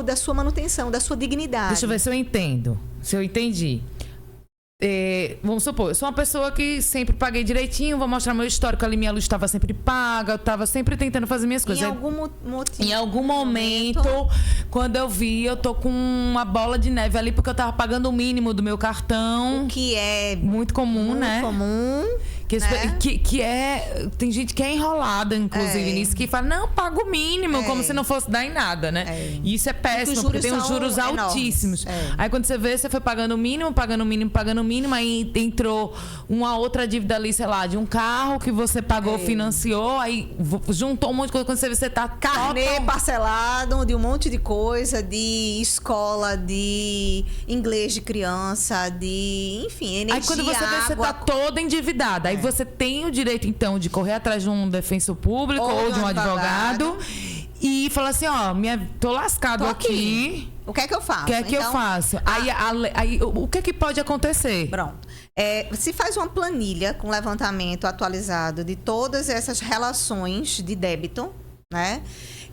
[SPEAKER 2] da sua manutenção, da sua dignidade.
[SPEAKER 1] Deixa eu ver se eu entendo. Se eu entendi. Vamos supor, eu sou uma pessoa que sempre paguei direitinho, vou mostrar meu histórico ali, minha luz estava sempre paga, eu estava sempre tentando fazer minhas coisas. Em algum momento, quando eu vi, eu tô com uma bola de neve ali, porque eu tava pagando o mínimo do meu cartão.
[SPEAKER 2] O que é
[SPEAKER 1] muito comum, né?
[SPEAKER 2] Comum.
[SPEAKER 1] Tem gente que é enrolada, inclusive, nisso, que fala, não, paga o mínimo, como se não fosse dar em nada, né? E isso é péssimo, porque tem uns juros altíssimos. Aí quando você vê, você foi pagando o mínimo, aí entrou uma outra dívida ali, sei lá, de um carro que você pagou, financiou, aí juntou um monte de coisa, quando você vê, você tá...
[SPEAKER 2] Carnê parcelado de um monte de coisa, de escola, de inglês de criança, enfim, energia,
[SPEAKER 1] aí quando você vê, você tá toda endividada. Aí você tem o direito, então, de correr atrás de um defensor público ou de um advogado e falar assim, tô lascado aqui.
[SPEAKER 2] O que é que eu faço?
[SPEAKER 1] O que é que eu faço? Aí, o que é que pode acontecer?
[SPEAKER 2] Pronto. Se faz uma planilha com levantamento atualizado de todas essas relações de débito, né?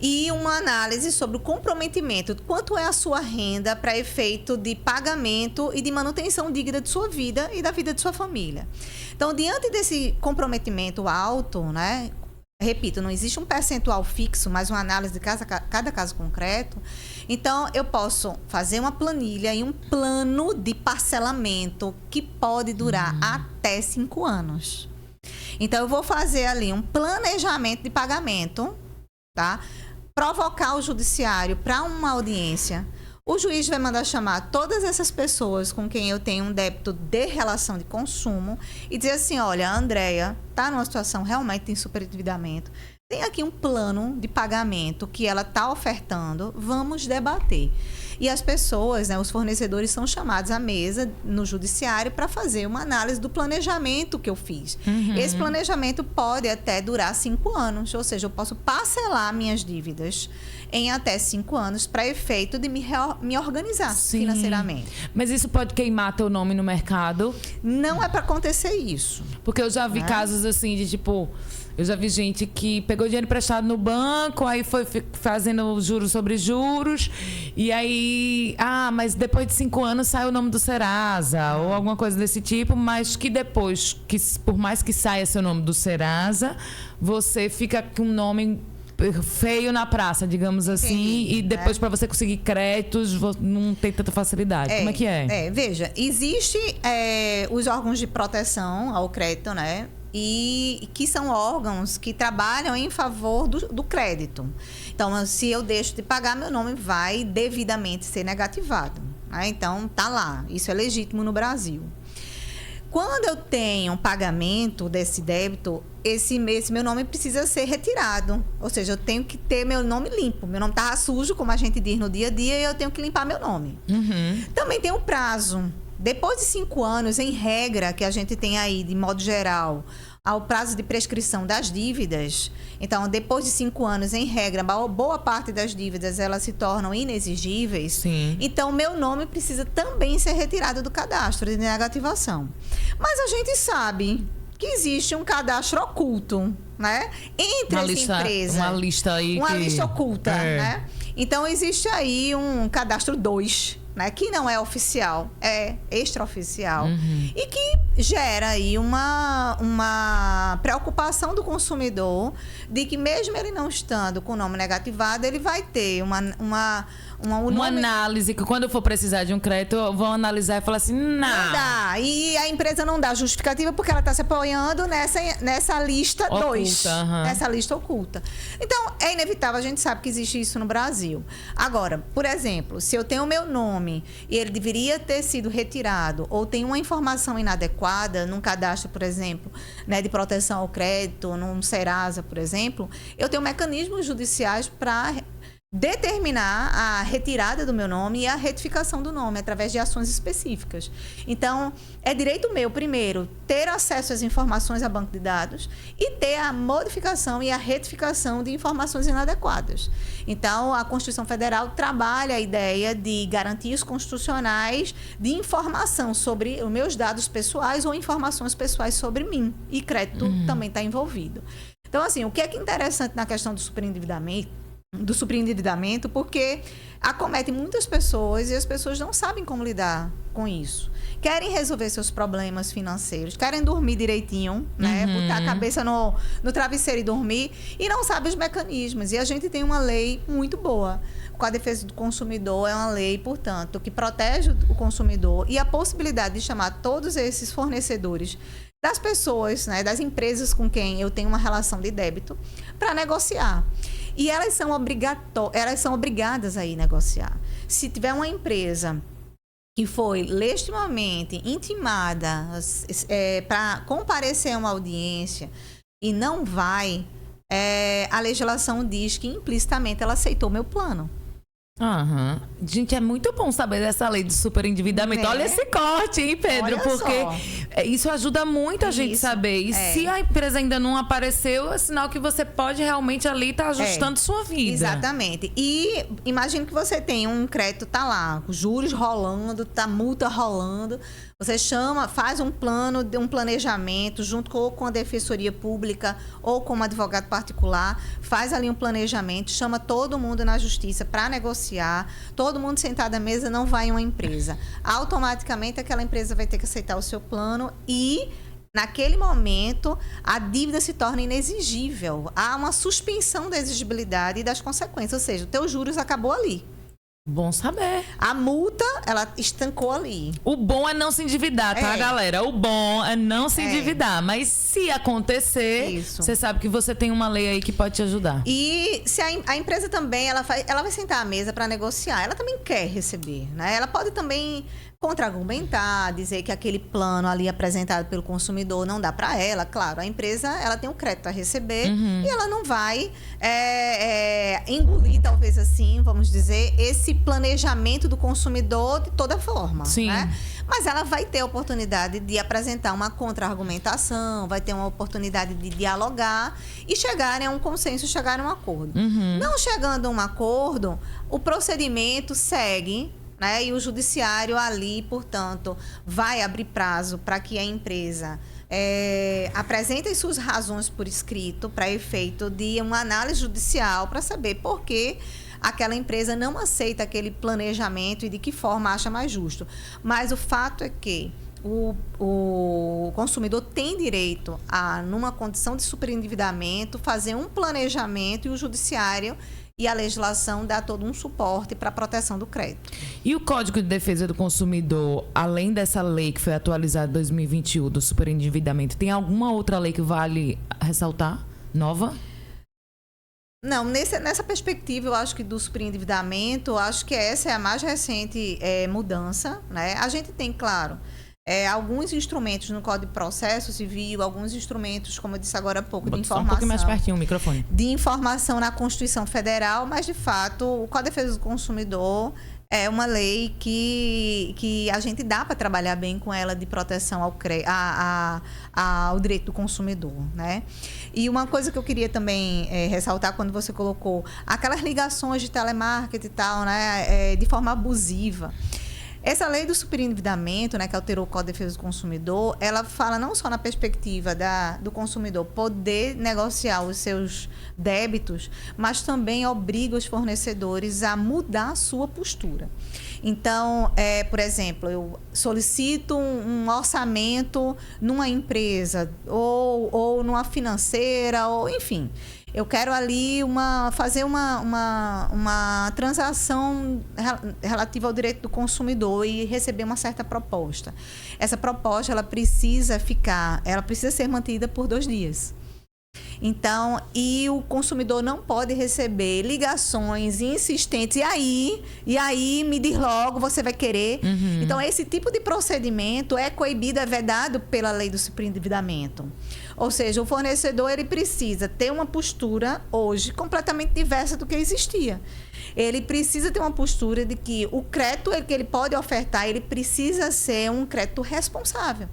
[SPEAKER 2] E uma análise sobre o comprometimento. Quanto é a sua renda para efeito de pagamento e de manutenção digna de sua vida e da vida de sua família. Então, diante desse comprometimento alto, né? Repito, não existe um percentual fixo, mas uma análise de cada caso concreto. Então, eu posso fazer uma planilha e um plano de parcelamento que pode durar até 5 anos. Então, eu vou fazer ali um planejamento de pagamento, tá? Provocar o judiciário para uma audiência. O juiz vai mandar chamar todas essas pessoas com quem eu tenho um débito de relação de consumo e dizer assim, olha, a Andréia está numa situação realmente de superendividamento. Tem aqui um plano de pagamento que ela está ofertando, vamos debater. E as pessoas, né, os fornecedores são chamados à mesa no judiciário para fazer uma análise do planejamento que eu fiz. Esse planejamento pode até durar 5 anos, ou seja, eu posso parcelar minhas dívidas em até 5 anos para efeito de me organizar financeiramente.
[SPEAKER 1] Mas isso pode queimar teu nome no mercado?
[SPEAKER 2] Não é para acontecer isso.
[SPEAKER 1] Porque eu já vi casos assim de tipo... Eu já vi gente que pegou dinheiro emprestado no banco, aí foi fazendo juros sobre juros, e aí... mas depois de 5 anos sai o nome do Serasa, ou alguma coisa desse tipo, mas que depois, por mais que saia seu nome do Serasa, você fica com um nome feio na praça, digamos assim,
[SPEAKER 2] Entendi,
[SPEAKER 1] e depois para você conseguir créditos não tem tanta facilidade. Como é que é?
[SPEAKER 2] Veja, existe os órgãos de proteção ao crédito, né? E que são órgãos que trabalham em favor do crédito. Então, se eu deixo de pagar, meu nome vai devidamente ser negativado, né? Então, tá lá. Isso é legítimo no Brasil. Quando eu tenho um pagamento desse débito, esse meu nome precisa ser retirado. Ou seja, eu tenho que ter meu nome limpo. Meu nome estava sujo, como a gente diz no dia a dia, e eu tenho que limpar meu nome. Também tem um prazo. Depois de 5 anos, em regra, que a gente tem aí, de modo geral, ao prazo de prescrição das dívidas. Então, depois de 5 anos, em regra, boa parte das dívidas elas se tornam inexigíveis.
[SPEAKER 1] Sim.
[SPEAKER 2] Então, meu nome precisa também ser retirado do cadastro de negativação. Mas a gente sabe que existe um cadastro oculto, né? Entre as empresas.
[SPEAKER 1] Uma lista aí.
[SPEAKER 2] Uma lista oculta, né? Então, existe aí um cadastro 2, né, que não é oficial, é extraoficial, e que gera aí uma preocupação do consumidor de que mesmo ele não estando com o nome negativado, ele vai ter uma
[SPEAKER 1] análise, que quando eu for precisar de um crédito, eu vou analisar e falar assim, não
[SPEAKER 2] dá. E a empresa não dá justificativa porque ela está se apoiando nessa lista 2. Nessa lista oculta. Então, é inevitável, a gente sabe que existe isso no Brasil. Agora, por exemplo, se eu tenho o meu nome e ele deveria ter sido retirado ou tem uma informação inadequada num cadastro, por exemplo, né, de proteção ao crédito, num Serasa, por exemplo, eu tenho mecanismos judiciais para determinar a retirada do meu nome e a retificação do nome através de ações específicas. Então, é direito meu, primeiro, ter acesso às informações a banco de dados e ter a modificação e a retificação de informações inadequadas. Então, a Constituição Federal trabalha a ideia de garantias constitucionais de informação sobre os meus dados pessoais ou informações pessoais sobre mim. E crédito também está envolvido. Então, assim, o que é interessante na questão do superendividamento, porque acomete muitas pessoas e as pessoas não sabem como lidar com isso. Querem resolver seus problemas financeiros, querem dormir direitinho, né? Botar a cabeça no travesseiro e dormir, e não sabem os mecanismos. E a gente tem uma lei muito boa. Com a defesa do consumidor é uma lei, portanto, que protege o consumidor e a possibilidade de chamar todos esses fornecedores das pessoas, né, das empresas com quem eu tenho uma relação de débito, para negociar. E elas são obrigadas a ir negociar. Se tiver uma empresa que foi legitimamente intimada para comparecer a uma audiência e não vai, a legislação diz que implicitamente ela aceitou meu plano.
[SPEAKER 1] Gente, é muito bom saber dessa lei de superendividamento. Olha esse corte, hein, Pedro?
[SPEAKER 2] Olha
[SPEAKER 1] porque
[SPEAKER 2] só.
[SPEAKER 1] Isso ajuda muito a gente saber. E se a empresa ainda não apareceu, é sinal que você pode realmente ali estar ajustando sua vida.
[SPEAKER 2] Exatamente. E imagine que você tem um crédito, tá lá, juros rolando, tá multa rolando. Você faz um plano, um planejamento, junto com a defensoria pública ou com um advogado particular, faz ali um planejamento, chama todo mundo na justiça para negociar, todo mundo sentado à mesa, não vai em uma empresa. Automaticamente, aquela empresa vai ter que aceitar o seu plano e, naquele momento, a dívida se torna inexigível. Há uma suspensão da exigibilidade e das consequências, ou seja, o teu juros acabou ali.
[SPEAKER 1] Bom saber.
[SPEAKER 2] A multa, ela estancou ali.
[SPEAKER 1] O bom é não se endividar, tá, galera? O bom é não se endividar. Mas se acontecer, você sabe que você tem uma lei aí que pode te ajudar.
[SPEAKER 2] E se a empresa também, ela vai sentar à mesa para negociar. Ela também quer receber, né? Ela pode também contra-argumentar, dizer que aquele plano ali apresentado pelo consumidor não dá para ela. Claro, a empresa, ela tem um crédito a receber e ela não vai engolir, talvez assim, vamos dizer, esse planejamento do consumidor de toda forma.
[SPEAKER 1] Sim.
[SPEAKER 2] Né? Mas ela vai ter a oportunidade de apresentar uma contra-argumentação, vai ter uma oportunidade de dialogar e chegarem a um consenso, chegarem a um acordo. Não chegando a um acordo, o procedimento segue, né? E o judiciário ali, portanto, vai abrir prazo para que a empresa apresente as suas razões por escrito para efeito de uma análise judicial para saber por que aquela empresa não aceita aquele planejamento e de que forma acha mais justo. Mas o fato é que o consumidor tem direito a, numa condição de superendividamento, fazer um planejamento e o judiciário e a legislação dá todo um suporte para a proteção do crédito.
[SPEAKER 1] E o Código de Defesa do Consumidor, além dessa lei que foi atualizada em 2021 do superendividamento, tem alguma outra lei que vale ressaltar? Nova?
[SPEAKER 2] Não, nessa perspectiva, eu acho que do superendividamento, eu acho que essa é a mais recente mudança, né? A gente tem, claro, alguns instrumentos no Código de Processo Civil, alguns instrumentos, como eu disse agora há pouco, de informação.
[SPEAKER 1] Só um pouquinho mais pertinho o microfone.
[SPEAKER 2] De informação na Constituição Federal, mas, de fato, o Código de Defesa do Consumidor é uma lei que a gente dá para trabalhar bem com ela de proteção ao direito do consumidor, né? E uma coisa que eu queria também ressaltar quando você colocou aquelas ligações de telemarketing e tal, né, de forma abusiva. Essa lei do superendividamento, né, que alterou o Código de Defesa do Consumidor, ela fala não só na perspectiva do consumidor poder negociar os seus débitos, mas também obriga os fornecedores a mudar a sua postura. Então, por exemplo, eu solicito um orçamento numa empresa ou numa financeira, ou enfim. Eu quero ali fazer uma transação relativa ao direito do consumidor e receber uma certa proposta. Essa proposta ela precisa ser mantida por 2 dias. Então, e o consumidor não pode receber ligações insistentes. E aí, me diz logo, você vai querer. Uhum. Então, esse tipo de procedimento é coibido, é vedado pela lei do superendividamento. Ou seja, o fornecedor ele precisa ter uma postura hoje completamente diversa do que existia. Ele precisa ter uma postura de que o crédito que ele pode ofertar, ele precisa ser um crédito responsável.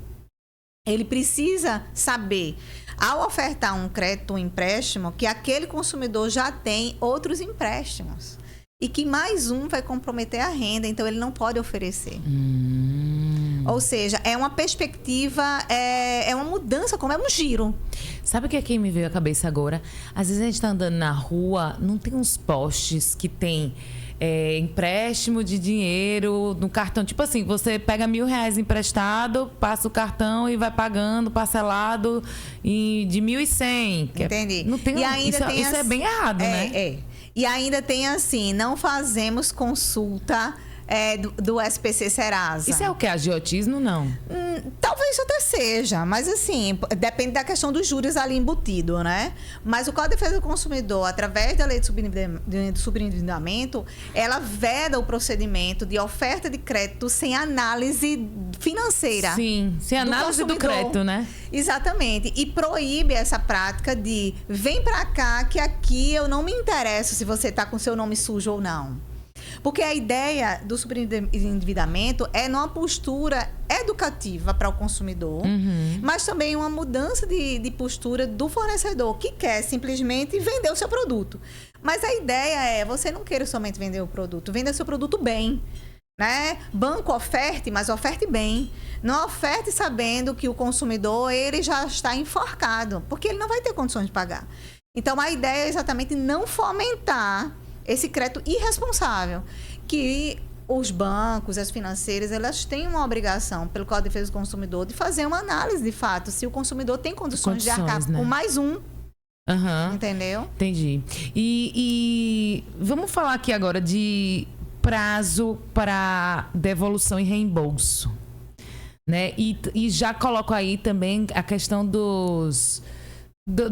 [SPEAKER 2] Ele precisa saber, ao ofertar um crédito, um empréstimo, que aquele consumidor já tem outros empréstimos. E que mais um vai comprometer a renda, então ele não pode oferecer. Ou seja, é uma perspectiva, é uma mudança, como é um giro.
[SPEAKER 1] Sabe o que aqui me veio à cabeça agora? Às vezes a gente tá andando na rua, não tem uns postes que tem empréstimo de dinheiro no cartão. Tipo assim, você pega R$1.000 emprestado, passa o cartão e vai pagando parcelado de 1.100.
[SPEAKER 2] Entendi.
[SPEAKER 1] Não tem,
[SPEAKER 2] e ainda
[SPEAKER 1] isso é bem errado, né?
[SPEAKER 2] E ainda tem assim, não fazemos consulta do SPC Serasa.
[SPEAKER 1] Isso é o que? Agiotismo, não?
[SPEAKER 2] Talvez até seja, mas assim, depende da questão dos juros ali embutido, né? Mas o Código de Defesa do Consumidor, através da lei de superendividamento, ela veda o procedimento de oferta de crédito sem análise financeira.
[SPEAKER 1] Sim, sem análise do crédito, né?
[SPEAKER 2] Exatamente. E proíbe essa prática de vem pra cá que aqui eu não me interesso se você tá com seu nome sujo ou não. Porque a ideia do superendividamento é numa postura educativa para o consumidor, mas também uma mudança de postura do fornecedor, que quer simplesmente vender o seu produto. Mas a ideia é, você não queira somente vender o produto, venda o seu produto bem. Né? Banco oferte, mas oferte bem. Não oferte sabendo que o consumidor ele já está enforcado, porque ele não vai ter condições de pagar. Então, a ideia é exatamente não fomentar esse crédito irresponsável, que os bancos, as financeiras, elas têm uma obrigação, pelo Código de Defesa do Consumidor, de fazer uma análise de fato, se o consumidor tem condições de arcar com mais um. Entendeu?
[SPEAKER 1] Entendi. E vamos falar aqui agora de prazo para devolução e reembolso, né? E já coloco aí também a questão do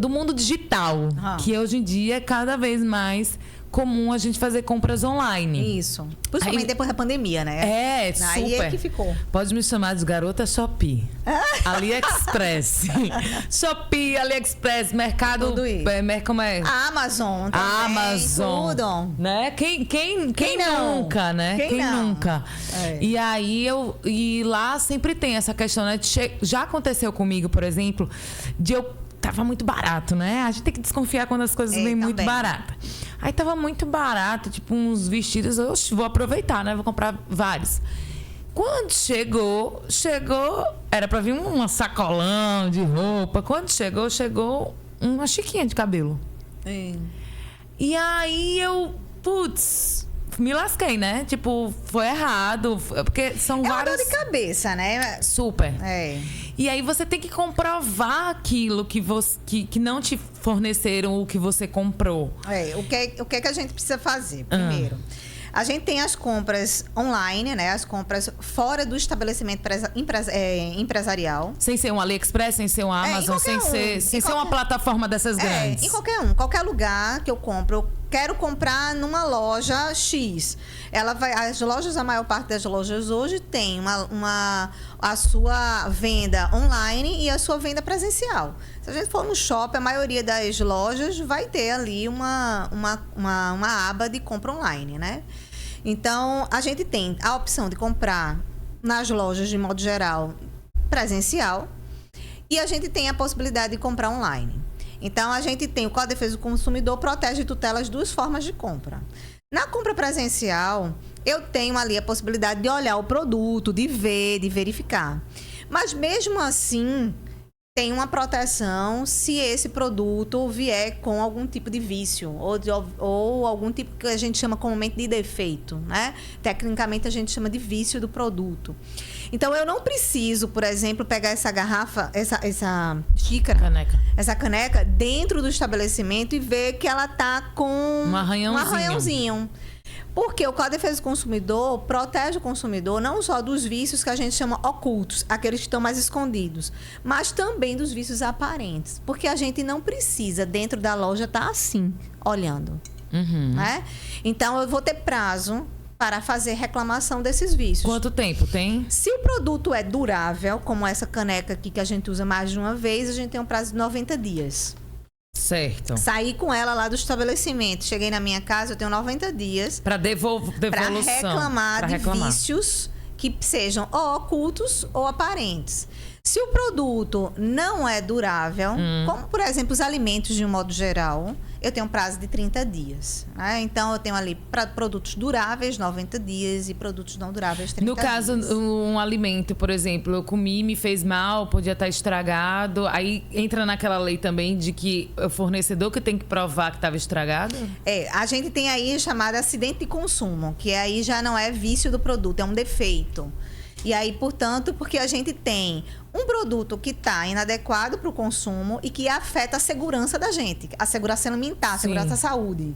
[SPEAKER 1] mundo digital, que hoje em dia é cada vez mais comum a gente fazer compras online.
[SPEAKER 2] Isso. Principalmente depois da pandemia, né?
[SPEAKER 1] Super.
[SPEAKER 2] Aí é que ficou.
[SPEAKER 1] Pode me chamar de garota Shopee. AliExpress. Shopee, AliExpress, Mercado...
[SPEAKER 2] Tudo isso.
[SPEAKER 1] Como é?
[SPEAKER 2] Amazon também.
[SPEAKER 1] Amazon.
[SPEAKER 2] Tudo.
[SPEAKER 1] Né? Quem nunca, né? Quem nunca? E aí, e lá sempre tem essa questão, né? Já aconteceu comigo, por exemplo, tava muito barato, né? A gente tem que desconfiar quando as coisas vêm muito baratas. Aí tava muito barato, tipo uns vestidos. Oxe, vou aproveitar, né? Vou comprar vários. Quando chegou, era pra vir um sacolão de roupa. Quando chegou uma chiquinha de cabelo. E aí me lasquei, né? Tipo, foi errado. Porque são várias...
[SPEAKER 2] É uma dor de cabeça, né?
[SPEAKER 1] Super.
[SPEAKER 2] É.
[SPEAKER 1] E aí você tem que comprovar aquilo que não te forneceram o que você comprou.
[SPEAKER 2] O que a gente precisa fazer? Primeiro, a gente tem as compras online, né? As compras fora do estabelecimento empresarial.
[SPEAKER 1] Sem ser um AliExpress, sem ser um Amazon, sem ser uma plataforma dessas grandes.
[SPEAKER 2] Em qualquer lugar que eu compro. Eu quero comprar numa loja X. A maior parte das lojas hoje tem a sua venda online e a sua venda presencial. Se a gente for no shopping, a maioria das lojas vai ter ali uma aba de compra online, né? Então, a gente tem a opção de comprar nas lojas, de modo geral, presencial, e a gente tem a possibilidade de comprar online. Então, a gente tem o Código de Defesa do Consumidor, protege e tutela as duas formas de compra. Na compra presencial, eu tenho ali a possibilidade de olhar o produto, de ver, de verificar. Mas, mesmo assim, tem uma proteção se esse produto vier com algum tipo de vício ou algum tipo que a gente chama comumente de defeito, né? Tecnicamente, a gente chama de vício do produto. Então, eu não preciso, por exemplo, pegar essa garrafa, essa xícara, essa caneca dentro do estabelecimento e ver que ela tá com um arranhãozinho. Porque o Código de Defesa do Consumidor protege o consumidor não só dos vícios que a gente chama ocultos, aqueles que estão mais escondidos, mas também dos vícios aparentes. Porque a gente não precisa, dentro da loja, estar assim, olhando. Né? Então, eu vou ter prazo para fazer reclamação desses vícios.
[SPEAKER 1] Quanto tempo tem?
[SPEAKER 2] Se o produto é durável, como essa caneca aqui que a gente usa mais de uma vez, a gente tem um prazo de 90 dias.
[SPEAKER 1] Certo.
[SPEAKER 2] Saí com ela lá do estabelecimento. Cheguei na minha casa, eu tenho 90 dias.
[SPEAKER 1] Para devolução. Para
[SPEAKER 2] reclamar de vícios que sejam ou ocultos ou aparentes. Se o produto não é durável, como, por exemplo, os alimentos de um modo geral, eu tenho um prazo de 30 dias. Né? Então, eu tenho ali produtos duráveis, 90 dias, e produtos não duráveis, 30 dias.
[SPEAKER 1] No caso, um alimento, por exemplo, eu comi, me fez mal, podia estar estragado. Aí entra naquela lei também de que o fornecedor que tem que provar que estava estragado?
[SPEAKER 2] A gente tem aí chamado acidente de consumo, que aí já não é vício do produto, é um defeito. E aí, portanto, porque a gente tem um produto que está inadequado para o consumo e que afeta a segurança da gente, a segurança alimentar, a segurança da saúde.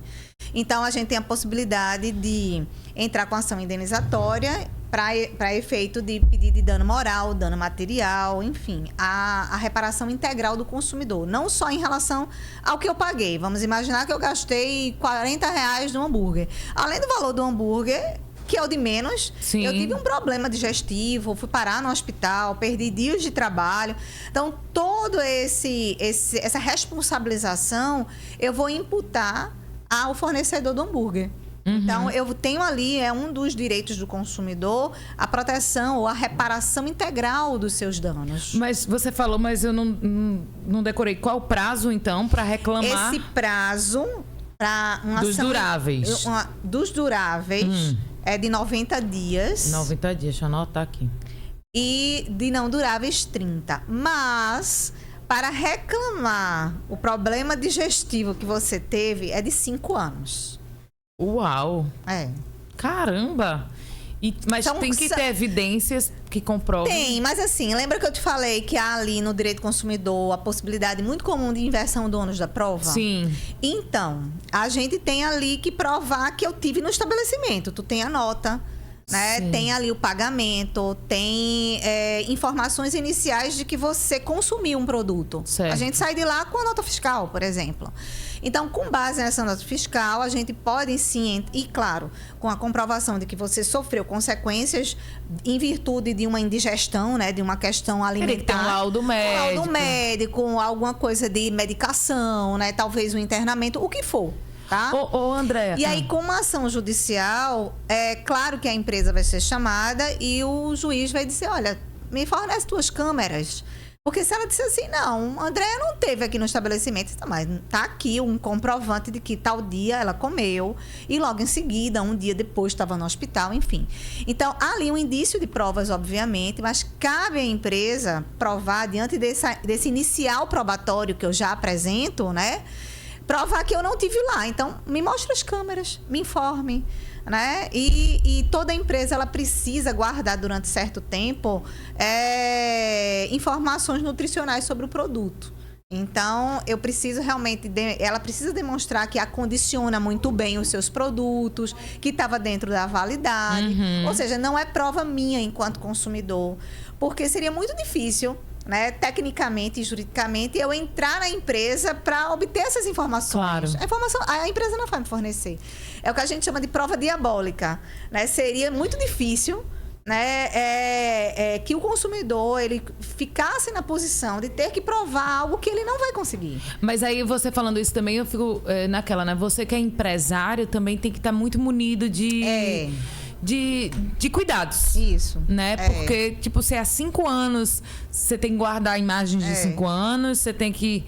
[SPEAKER 2] Então, a gente tem a possibilidade de entrar com ação indenizatória para efeito de pedir de dano moral, dano material, enfim, a reparação integral do consumidor. Não só em relação ao que eu paguei. Vamos imaginar que eu gastei R$40 no hambúrguer. Além do valor do hambúrguer, que é o de menos, eu tive um problema digestivo, fui parar no hospital, perdi dias de trabalho. Então, todo essa responsabilização eu vou imputar ao fornecedor do hambúrguer. Então, eu tenho ali, um dos direitos do consumidor, a proteção ou a reparação integral dos seus danos.
[SPEAKER 1] Mas você falou, mas eu não decorei. Qual o prazo, então, para reclamar?
[SPEAKER 2] Esse prazo para uma
[SPEAKER 1] dos
[SPEAKER 2] ação...
[SPEAKER 1] duráveis.
[SPEAKER 2] Dos duráveis é de 90 dias.
[SPEAKER 1] 90 dias, deixa eu anotar aqui.
[SPEAKER 2] E de não duráveis, 30. Mas, para reclamar o problema digestivo que você teve, é de 5 anos.
[SPEAKER 1] Uau! Caramba! Mas tem que ter evidências que comprovem.
[SPEAKER 2] Tem, mas assim, lembra que eu te falei que há ali no direito do consumidor a possibilidade muito comum de inversão do ônus da prova?
[SPEAKER 1] Sim.
[SPEAKER 2] Então, a gente tem ali que provar que eu tive no estabelecimento. Tu tem a nota, né? Tem ali o pagamento, tem informações iniciais de que você consumiu um produto.
[SPEAKER 1] Certo.
[SPEAKER 2] A gente sai de lá com a nota fiscal, por exemplo. Então, com base nessa nota fiscal, a gente pode sim, e claro, com a comprovação de que você sofreu consequências em virtude de uma indigestão, né, de uma questão alimentar.
[SPEAKER 1] Tem um laudo médico.
[SPEAKER 2] Um laudo médico, alguma coisa de medicação, né, talvez um internamento, o que for. Tá?
[SPEAKER 1] Ô, Andréa.
[SPEAKER 2] E aí, com uma ação judicial, é claro que a empresa vai ser chamada e o juiz vai dizer, olha, me fornece 2 câmeras. Porque se ela disser assim, não, a Andréa não teve aqui no estabelecimento, mas tá aqui um comprovante de que tal dia ela comeu e logo em seguida, um dia depois, estava no hospital, enfim. Então, há ali um indício de provas, obviamente, mas cabe à empresa provar, diante desse inicial probatório que eu já apresento, né? Provar que eu não tive lá. Então, me mostre as câmeras, me informe. né? E toda empresa ela precisa guardar durante certo tempo informações nutricionais sobre o produto. Então, eu preciso realmente... ela precisa demonstrar que acondiciona muito bem os seus produtos, que estava dentro da validade. Ou seja, não é prova minha enquanto consumidor. Porque seria muito difícil, né, tecnicamente e juridicamente, eu entrar na empresa para obter essas informações.
[SPEAKER 1] Claro.
[SPEAKER 2] A empresa não vai me fornecer. É o que a gente chama de prova diabólica, né? Seria muito difícil, né, que o consumidor ele ficasse na posição de ter que provar algo que ele não vai conseguir.
[SPEAKER 1] Mas aí você falando isso também, eu fico naquela, né? Você que é empresário também tem que estar muito munido de cuidados.
[SPEAKER 2] Isso.
[SPEAKER 1] Né? Porque, tipo, se há 5 anos, você tem que guardar imagens de 5 anos, você tem que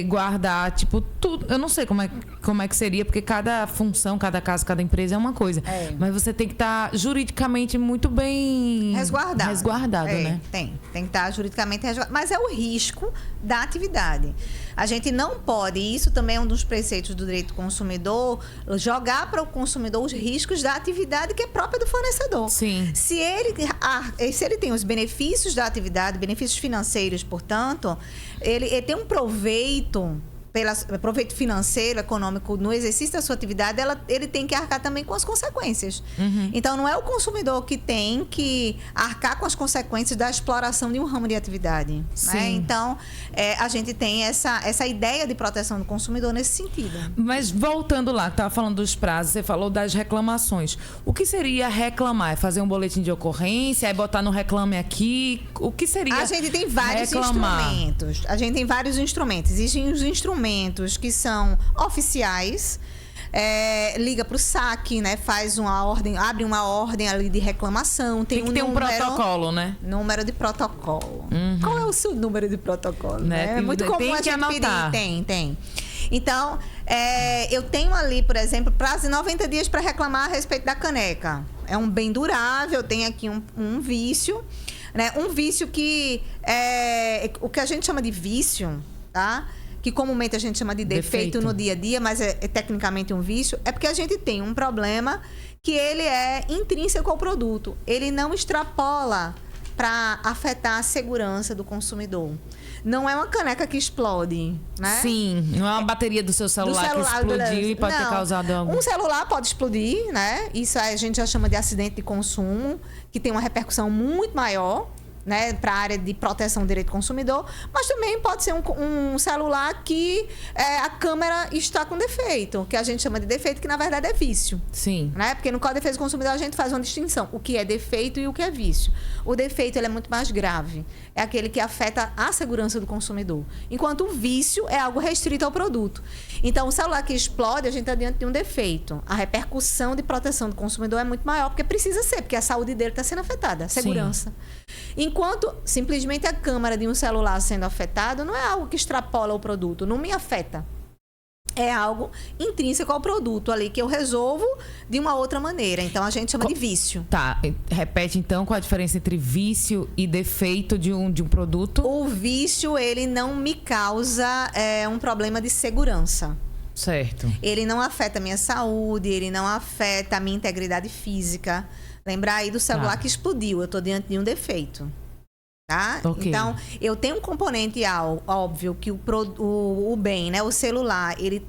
[SPEAKER 1] guardar, tipo, tudo. Eu não sei como é que seria, porque cada função, cada caso, cada empresa é uma coisa. Mas você tem que estar juridicamente muito bem resguardado, né?
[SPEAKER 2] Tem que estar juridicamente resguardado. Mas é o risco da atividade. A gente não pode, e isso também é um dos preceitos do direito do consumidor, jogar para o consumidor os riscos da atividade que é própria do fornecedor.
[SPEAKER 1] Sim.
[SPEAKER 2] Se ele tem os benefícios da atividade, benefícios financeiros, portanto, ele tem um proveito financeiro, econômico no exercício da sua atividade, ele tem que arcar também com as consequências. Então, não é o consumidor que tem que arcar com as consequências da exploração de um ramo de atividade. Né? Então, a gente tem essa ideia de proteção do consumidor nesse sentido.
[SPEAKER 1] Mas voltando lá, que estava falando dos prazos, você falou das reclamações. O que seria reclamar? É fazer um boletim de ocorrência? É botar no Reclame Aqui? O que seria
[SPEAKER 2] A gente tem vários instrumentos. Existem os instrumentos que são oficiais, liga para o SAC, né? Faz uma ordem, abre uma ordem ali de reclamação.
[SPEAKER 1] Tem que ter um protocolo, né?
[SPEAKER 2] Número de protocolo. Qual é o seu número de protocolo?
[SPEAKER 1] Né?
[SPEAKER 2] É muito comum
[SPEAKER 1] tem
[SPEAKER 2] a
[SPEAKER 1] que
[SPEAKER 2] gente
[SPEAKER 1] anotar.
[SPEAKER 2] pedir. Tem. Então, eu tenho ali, por exemplo, prazo de 90 dias para reclamar a respeito da caneca. É um bem durável, tem aqui um vício, né? Um vício que o que a gente chama de vício, tá? Que comumente a gente chama de defeito no dia a dia, mas é tecnicamente um vício, é porque a gente tem um problema que ele é intrínseco ao produto. Ele não extrapola para afetar a segurança do consumidor. Não é uma caneca que explode, né?
[SPEAKER 1] Sim, não é uma bateria do seu celular que explodiu e pode ter causado algo.
[SPEAKER 2] Um celular pode explodir, né? Isso a gente já chama de acidente de consumo, que tem uma repercussão muito maior, né, para a área de proteção do direito do consumidor, mas também pode ser um celular que a câmera está com defeito, que a gente chama de defeito, que na verdade é vício.
[SPEAKER 1] Sim.
[SPEAKER 2] Né? Porque no Código de Defesa do Consumidor a gente faz uma distinção, o que é defeito e o que é vício. O defeito ele é muito mais grave, é aquele que afeta a segurança do consumidor, enquanto o vício é algo restrito ao produto. Então, o celular que explode, a gente está diante de um defeito. A repercussão de proteção do consumidor é muito maior, porque precisa ser, porque a saúde dele está sendo afetada, a segurança. Sim. Enquanto simplesmente a câmera de um celular sendo afetado não é algo que extrapola o produto, não me afeta. É algo intrínseco ao produto ali, que eu resolvo de uma outra maneira. Então, a gente chama de vício.
[SPEAKER 1] Tá, repete então qual a diferença entre vício e defeito de um produto.
[SPEAKER 2] O vício, ele não me causa um problema de segurança.
[SPEAKER 1] Certo.
[SPEAKER 2] Ele não afeta a minha saúde, ele não afeta a minha integridade física. Lembrar aí do celular que explodiu, eu estou diante de um defeito. Tá?
[SPEAKER 1] Okay.
[SPEAKER 2] Então, eu tenho um componente óbvio que o bem, né, o celular, ele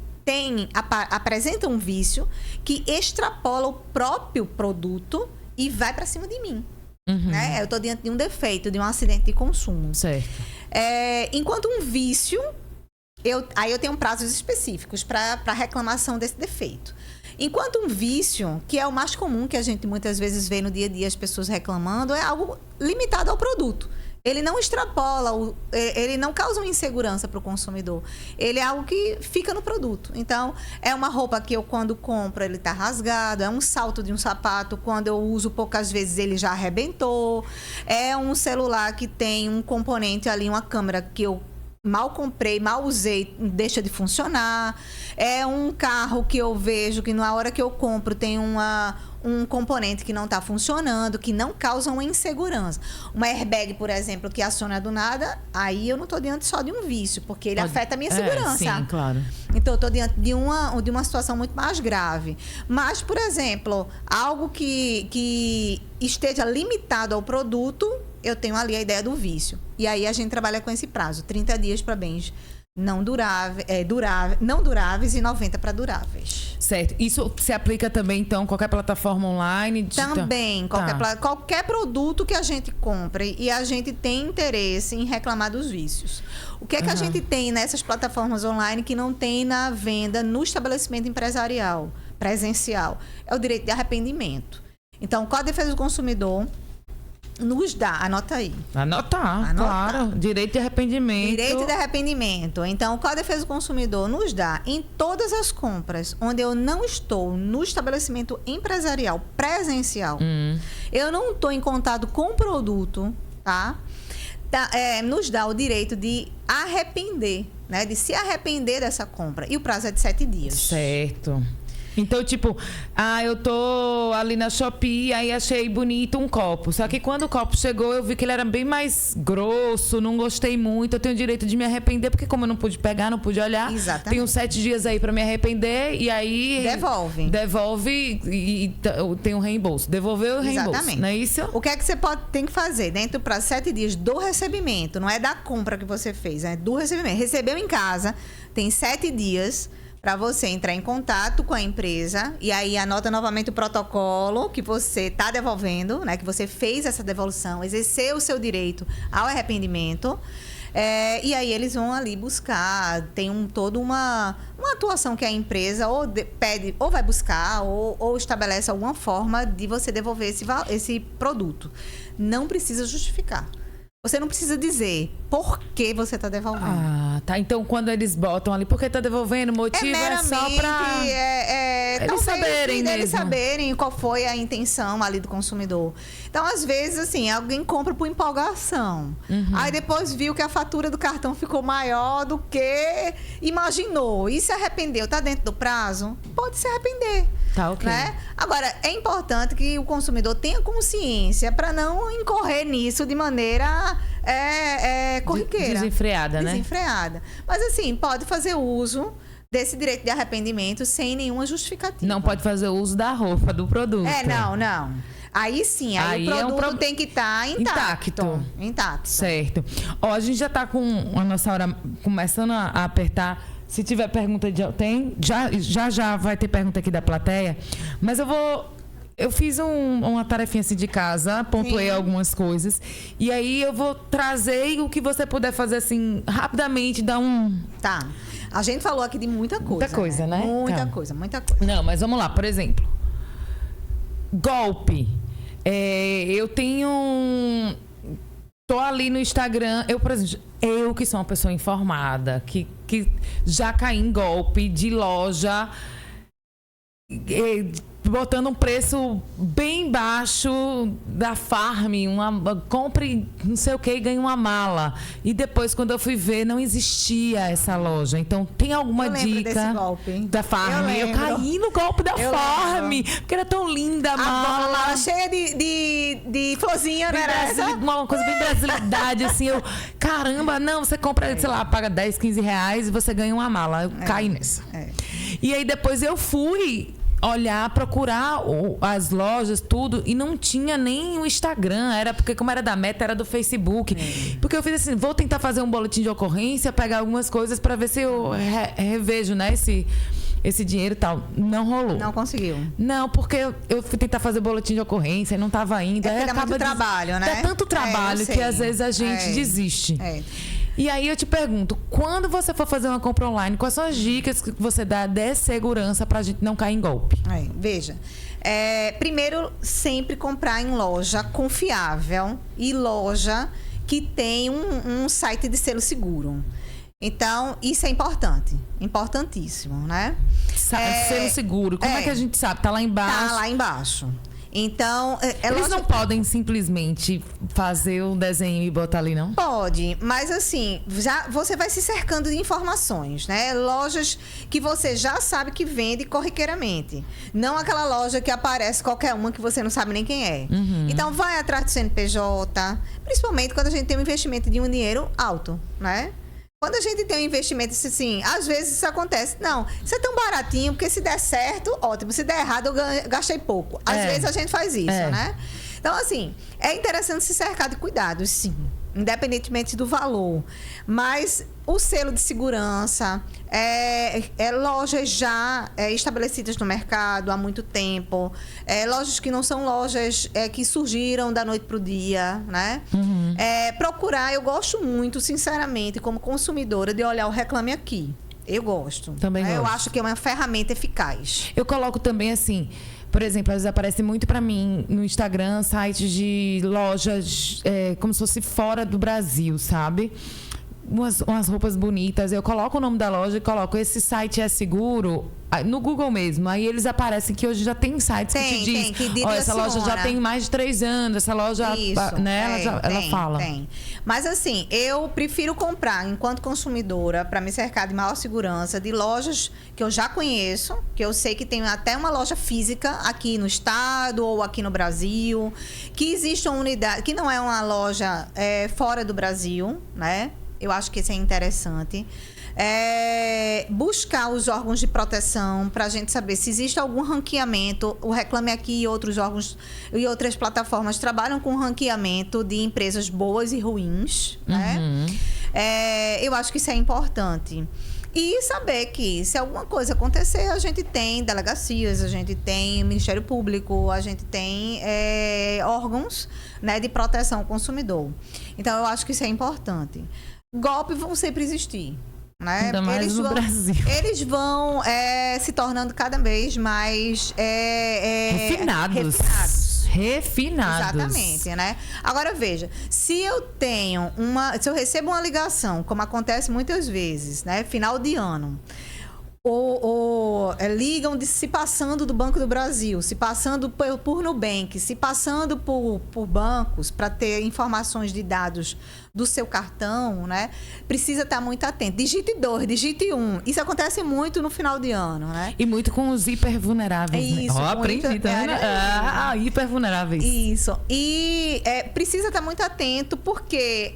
[SPEAKER 2] apresenta um vício que extrapola o próprio produto e vai para cima de mim. Né? Eu estou diante de um defeito, de um acidente de consumo.
[SPEAKER 1] Certo.
[SPEAKER 2] Enquanto um vício, eu tenho prazos específicos para reclamação desse defeito. Enquanto um vício, que é o mais comum que a gente muitas vezes vê no dia a dia as pessoas reclamando, é algo limitado ao produto. Ele não extrapola, ele não causa uma insegurança para o consumidor. Ele é algo que fica no produto. Então, é uma roupa que eu, quando compro, ele está rasgado. É um salto de um sapato, quando eu uso poucas vezes, ele já arrebentou. É um celular que tem um componente ali, uma câmera que eu mal comprei, mal usei, deixa de funcionar. É um carro que eu vejo que na hora que eu compro tem um componente que não está funcionando, que não causa uma insegurança. Uma airbag, por exemplo, que aciona do nada, aí eu não estou diante só de um vício, porque ele afeta a minha segurança.
[SPEAKER 1] Sim, claro.
[SPEAKER 2] Então, eu estou diante de uma situação muito mais grave. Mas, por exemplo, algo que esteja limitado ao produto, eu tenho ali a ideia do vício. E aí a gente trabalha com esse prazo, 30 dias para bens não duráveis e 90 para duráveis.
[SPEAKER 1] Certo. Isso se aplica também, então, qualquer plataforma online?
[SPEAKER 2] Também. Qualquer produto que a gente compre e a gente tem interesse em reclamar dos vícios. O que é que a gente tem nessas plataformas online que não tem na venda no estabelecimento empresarial, presencial? É o direito de arrependimento. Então, o Código de Defesa do Consumidor nos dá, anota aí.
[SPEAKER 1] Anotar, claro. Direito de arrependimento.
[SPEAKER 2] Direito de arrependimento. Então, o Código de Defesa do Consumidor nos dá, em todas as compras onde eu não estou no estabelecimento empresarial presencial, eu não estou em contato com o produto, tá? Nos dá o direito de arrepender, né? De se arrepender dessa compra. E o prazo é de 7 dias.
[SPEAKER 1] Certo. Então, tipo, eu tô ali na Shopee, aí achei bonito um copo. Só que quando o copo chegou, eu vi que ele era bem mais grosso, não gostei muito. Eu tenho o direito de me arrepender, porque como eu não pude pegar, não pude olhar.
[SPEAKER 2] Exatamente.
[SPEAKER 1] Tenho 7 dias aí pra me arrepender e aí... Devolve e tem um reembolso. Devolveu o reembolso.
[SPEAKER 2] Exatamente.
[SPEAKER 1] Não é isso?
[SPEAKER 2] O que é que você tem que fazer? Dentro para 7 dias do recebimento, não é da compra que você fez, é do recebimento. Recebeu em casa, tem 7 dias... para você entrar em contato com a empresa e aí anota novamente o protocolo que você está devolvendo, né? Que você fez essa devolução, exerceu o seu direito ao arrependimento. E aí eles vão ali buscar, tem toda uma atuação que a empresa pede, ou vai buscar, ou estabelece alguma forma de você devolver esse produto. Não precisa justificar. Você não precisa dizer por que você está devolvendo.
[SPEAKER 1] Tá. Então, quando eles botam ali, por que está devolvendo? O motivo é só para
[SPEAKER 2] eles saberem qual foi a intenção ali do consumidor. Então, às vezes, assim, alguém compra por empolgação. Aí depois viu que a fatura do cartão ficou maior do que imaginou. E se arrependeu. Está dentro do prazo? Pode se arrepender.
[SPEAKER 1] Tá, ok.
[SPEAKER 2] Né? Agora, é importante que o consumidor tenha consciência para não incorrer nisso de maneira corriqueira.
[SPEAKER 1] Desenfreada, né?
[SPEAKER 2] Desenfreada. Mas, assim, pode fazer uso desse direito de arrependimento sem nenhuma justificativa.
[SPEAKER 1] Não pode fazer uso da roupa, do produto.
[SPEAKER 2] Não. Aí sim, aí o produto tem que estar intacto.
[SPEAKER 1] Certo. A gente já está com a nossa hora começando a apertar. Se tiver pergunta, já vai ter pergunta aqui da plateia. Mas eu fiz uma tarefinha assim de casa, pontuei algumas coisas. E aí eu vou trazer o que você puder fazer assim, rapidamente, dar um...
[SPEAKER 2] Tá. A gente falou aqui de muita coisa.
[SPEAKER 1] Muita coisa, né?
[SPEAKER 2] Muita coisa. Não,
[SPEAKER 1] mas vamos lá. Por exemplo, golpe. Eu tenho... Tô ali no Instagram, por exemplo, eu que sou uma pessoa informada, que já caí em golpe de loja, botando um preço bem baixo da Farm, compre não sei o que e ganhe uma mala. E depois, quando eu fui ver, não existia essa loja. Então, tem alguma dica
[SPEAKER 2] desse golpe
[SPEAKER 1] da Farm? Eu caí no golpe da Farm, porque era tão linda a mala.
[SPEAKER 2] Cheia de florzinha, né?
[SPEAKER 1] Uma coisa bem brasilidade, assim. Caramba, não, você compra, sei lá, paga 10, 15 reais e você ganha uma mala. Eu caí nessa. E aí, depois eu fui procurar as lojas, tudo, e não tinha nem o Instagram, porque como era da Meta, era do Facebook. Porque eu fiz assim, vou tentar fazer um boletim de ocorrência, pegar algumas coisas para ver se eu revejo, né, esse dinheiro e tal. Não rolou.
[SPEAKER 2] Não conseguiu.
[SPEAKER 1] Não, porque eu fui tentar fazer boletim de ocorrência e não estava indo.
[SPEAKER 2] Dá muito trabalho, né?
[SPEAKER 1] Dá tanto trabalho que às vezes a gente desiste. E aí eu te pergunto, quando você for fazer uma compra online, quais são as dicas que você dá de segurança para a gente não cair em golpe?
[SPEAKER 2] Veja, primeiro, sempre comprar em loja confiável e loja que tem um site de selo seguro. Então, isso é importante. Importantíssimo, né?
[SPEAKER 1] Selo seguro. Como é que a gente sabe? Tá lá embaixo?
[SPEAKER 2] Tá lá embaixo. Então,
[SPEAKER 1] eles não podem simplesmente fazer um desenho e botar ali, não?
[SPEAKER 2] Pode, mas assim, já você vai se cercando de informações, né? Lojas que você já sabe que vende corriqueiramente. Não aquela loja que aparece qualquer uma que você não sabe nem quem é. Então, vai atrás do CNPJ, principalmente quando a gente tem um investimento de um dinheiro alto, né? Quando a gente tem um investimento assim, às vezes isso acontece. Não, isso é tão baratinho, porque se der certo, ótimo. Se der errado, eu gastei pouco. Às vezes a gente faz isso, né? Então, assim, é interessante se cercar de cuidados, sim. Independentemente do valor. Mas o selo de segurança, lojas já estabelecidas no mercado há muito tempo, lojas que não são lojas que surgiram da noite para o dia, né? Procurar, eu gosto muito, sinceramente, como consumidora, de olhar o Reclame Aqui. Eu gosto.
[SPEAKER 1] Também gosto.
[SPEAKER 2] Eu acho que é uma ferramenta eficaz.
[SPEAKER 1] Eu coloco também assim... Por exemplo, às vezes aparece muito para mim no Instagram sites de lojas como se fosse fora do Brasil, sabe? Umas roupas bonitas. Eu coloco o nome da loja e coloco esse site é seguro no Google mesmo. Aí eles aparecem que hoje já tem sites que te diz, essa loja já tem mais de 3 anos, essa loja,
[SPEAKER 2] isso,
[SPEAKER 1] né? Ela fala.
[SPEAKER 2] Tem. Mas assim, eu prefiro comprar enquanto consumidora para me cercar de maior segurança de lojas que eu já conheço, que eu sei que tem até uma loja física aqui no estado ou aqui no Brasil, que existe uma unidade, que não é uma loja fora do Brasil, né? Eu acho que isso é interessante. Buscar os órgãos de proteção para a gente saber se existe algum ranqueamento. O Reclame Aqui e outros órgãos e outras plataformas trabalham com ranqueamento de empresas boas e ruins, né? Eu acho que isso é importante. E saber que, se alguma coisa acontecer, a gente tem delegacias, a gente tem Ministério Público, a gente tem órgãos, né, de proteção ao consumidor. Então, eu acho que isso é importante. Golpes vão sempre existir, né?
[SPEAKER 1] Ainda mais no Brasil.
[SPEAKER 2] Eles vão se tornando cada vez mais
[SPEAKER 1] refinados.
[SPEAKER 2] Exatamente, né? Agora, veja, se eu recebo uma ligação, como acontece muitas vezes, né? Final de ano, ligam se passando do Banco do Brasil, se passando por Nubank, se passando por bancos para ter informações de dados do seu cartão, né? Precisa estar muito atento. Digite 2, digite 1. Isso acontece muito no final de ano, né?
[SPEAKER 1] E muito com os hipervulneráveis.
[SPEAKER 2] Isso,
[SPEAKER 1] né? Aprendi também, né? Hipervulneráveis.
[SPEAKER 2] Isso. E precisa estar muito atento porque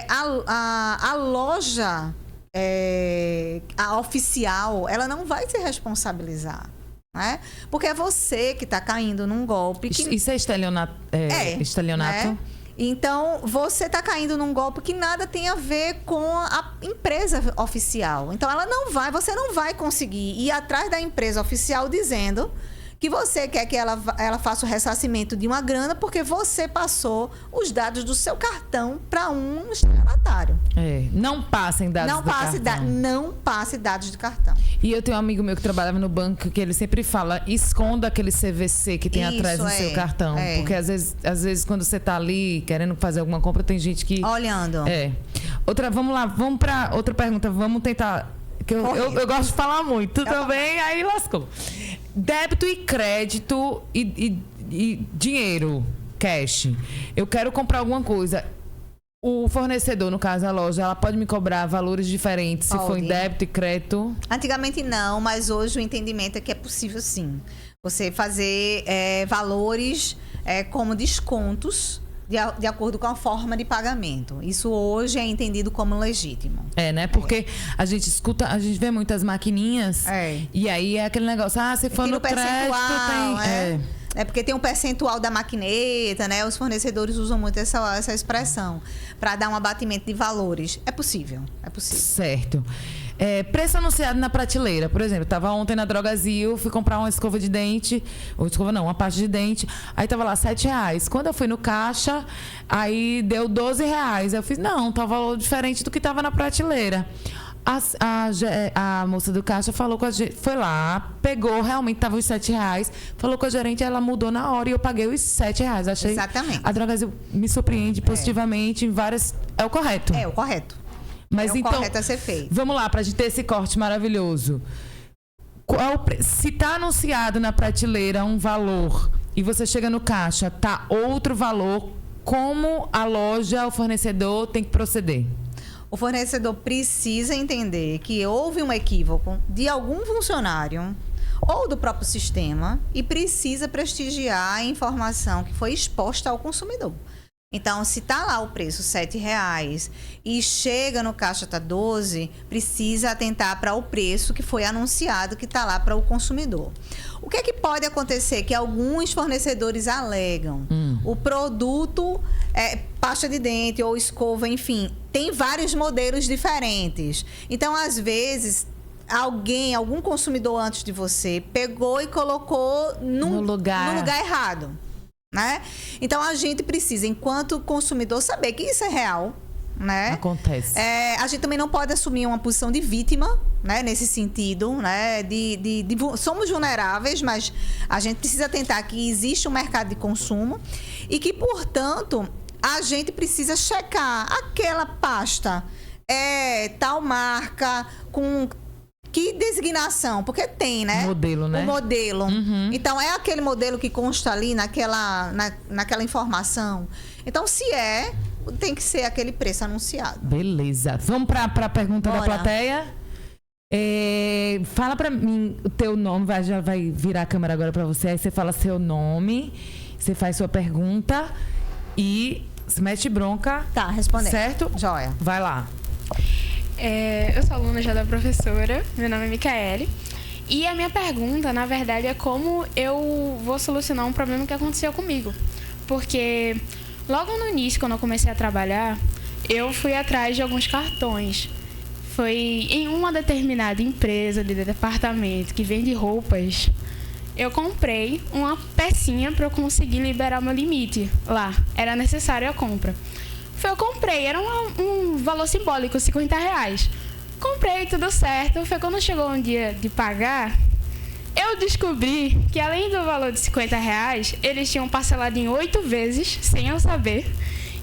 [SPEAKER 2] a loja... a oficial, ela não vai se responsabilizar, né? Porque é você que está caindo num golpe.
[SPEAKER 1] Isso é estelionato? Estelionato?
[SPEAKER 2] Né? Então, você está caindo num golpe que nada tem a ver com a empresa oficial. Então, você não vai conseguir ir atrás da empresa oficial dizendo que você quer que ela faça o ressarcimento de uma grana porque você passou os dados do seu cartão para um estelionatário.
[SPEAKER 1] Não passem dados do cartão.
[SPEAKER 2] Não passe dados de cartão.
[SPEAKER 1] E eu tenho um amigo meu que trabalhava no banco que ele sempre fala, esconda aquele CVC que tem atrás do seu cartão. Porque às vezes quando você tá ali querendo fazer alguma compra, tem gente que...
[SPEAKER 2] Olhando.
[SPEAKER 1] Vamos lá, vamos para outra pergunta. Vamos tentar... Que eu gosto de falar muito também, aí lascou. Débito e crédito e dinheiro, cash. Eu quero comprar alguma coisa. O fornecedor, no caso a loja, ela pode me cobrar valores diferentes se for em débito e crédito?
[SPEAKER 2] Antigamente não, mas hoje o entendimento é que é possível sim. Você fazer valores como descontos de acordo com a forma de pagamento. Isso hoje é entendido como legítimo.
[SPEAKER 1] Né? Porque a gente vê muitas maquininhas e aí é aquele negócio, se for no crédito tem...
[SPEAKER 2] porque tem um percentual da maquineta, né? Os fornecedores usam muito essa expressão para dar um abatimento de valores. É possível.
[SPEAKER 1] Certo. Preço anunciado na prateleira. Por exemplo, estava ontem na Drogazil, fui comprar uma escova de dente, uma pasta de dente, aí estava lá R$7. Quando eu fui no caixa, aí deu R$12. Eu fiz, não, tá um valor diferente do que estava na prateleira. A moça do caixa falou com a gente, foi lá, pegou, realmente estava os R$7, falou com a gerente, ela mudou na hora e eu paguei os R$7. Achei.
[SPEAKER 2] Exatamente.
[SPEAKER 1] A Drogazil me surpreende positivamente em várias. É o correto.
[SPEAKER 2] É o correto.
[SPEAKER 1] Mas então,
[SPEAKER 2] correto a ser feito.
[SPEAKER 1] Vamos lá, pra gente ter esse corte maravilhoso. Se tá anunciado na prateleira um valor e você chega no caixa, tá outro valor, como a loja, o fornecedor tem que proceder?
[SPEAKER 2] O fornecedor precisa entender que houve um equívoco de algum funcionário ou do próprio sistema e precisa prestigiar a informação que foi exposta ao consumidor. Então, se está lá o preço R$7 e chega no caixa tá 12, precisa atentar para o preço que foi anunciado que está lá para o consumidor. O que é que pode acontecer? Que alguns fornecedores alegam o produto, pasta de dente ou escova, enfim, tem vários modelos diferentes. Então, às vezes, algum consumidor antes de você pegou e colocou no lugar errado. Né? Então, a gente precisa, enquanto consumidor, saber que isso é real. Né?
[SPEAKER 1] Acontece.
[SPEAKER 2] A gente também não pode assumir uma posição de vítima, né? Nesse sentido, né? Somos vulneráveis, mas a gente precisa atentar que existe um mercado de consumo e que, portanto, a gente precisa checar aquela pasta, tal marca, com que designação, porque tem, né?
[SPEAKER 1] Modelo, né?
[SPEAKER 2] O modelo. Então, é aquele modelo que consta ali naquela informação. Então, se tem que ser aquele preço anunciado.
[SPEAKER 1] Beleza. Vamos para a pergunta da plateia? Fala para mim o teu nome, já vai virar a câmera agora para você. Aí você fala seu nome, você faz sua pergunta e se mete bronca.
[SPEAKER 2] Tá, respondendo.
[SPEAKER 1] Certo?
[SPEAKER 2] Joia.
[SPEAKER 1] Vai lá.
[SPEAKER 3] Eu sou aluna já da professora, meu nome é Micaele. E a minha pergunta, na verdade, é como eu vou solucionar um problema que aconteceu comigo. Porque logo no início, quando eu comecei a trabalhar, eu fui atrás de alguns cartões. Foi em uma determinada empresa de departamento que vende roupas, eu comprei uma pecinha para eu conseguir liberar meu limite lá. Era necessária a compra. Eu comprei, era um valor simbólico, R$50. Comprei, tudo certo. Foi quando chegou um dia de pagar, eu descobri que além do valor de R$50, eles tinham parcelado em 8 vezes, sem eu saber,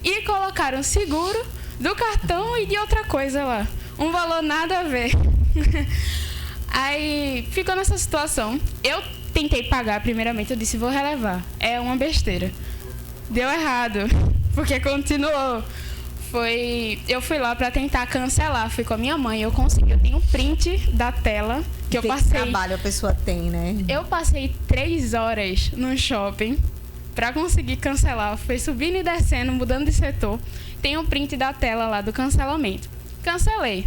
[SPEAKER 3] e colocaram seguro do cartão e de outra coisa lá. Um valor nada a ver. Aí ficou nessa situação. Eu tentei pagar primeiramente, eu disse, vou relevar. É uma besteira. Deu errado. Porque continuou. Eu fui lá para tentar cancelar. Fui com a minha mãe. Eu consegui. Eu tenho um print da tela que eu passei.
[SPEAKER 2] Que trabalho a pessoa tem, né?
[SPEAKER 3] Eu passei 3 horas no shopping para conseguir cancelar. Fui subindo e descendo, mudando de setor. Tem um print da tela lá do cancelamento. Cancelei.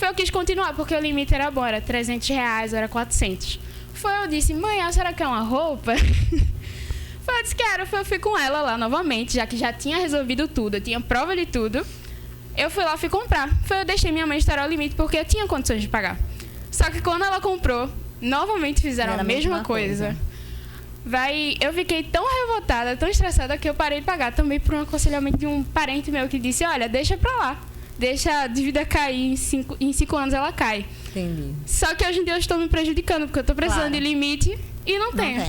[SPEAKER 3] Eu quis continuar porque o limite era bom. Era R$300, era 400. Eu disse, mãe, a senhora quer uma roupa? Eu disse, quero. Eu fui com ela lá novamente, já que já tinha resolvido tudo, eu tinha prova de tudo. Eu fui lá, fui comprar. Eu deixei minha mãe estourar o limite porque eu tinha condições de pagar. Só que quando ela comprou, novamente fizeram a mesma coisa. Eu fiquei tão revoltada, tão estressada, que eu parei de pagar também por um aconselhamento de um parente meu que disse, olha, deixa pra lá. Deixa a dívida cair, em 5 anos ela cai.
[SPEAKER 2] Entendi.
[SPEAKER 3] Só que hoje em dia eu estou me prejudicando, porque eu estou precisando de limite e não tenho.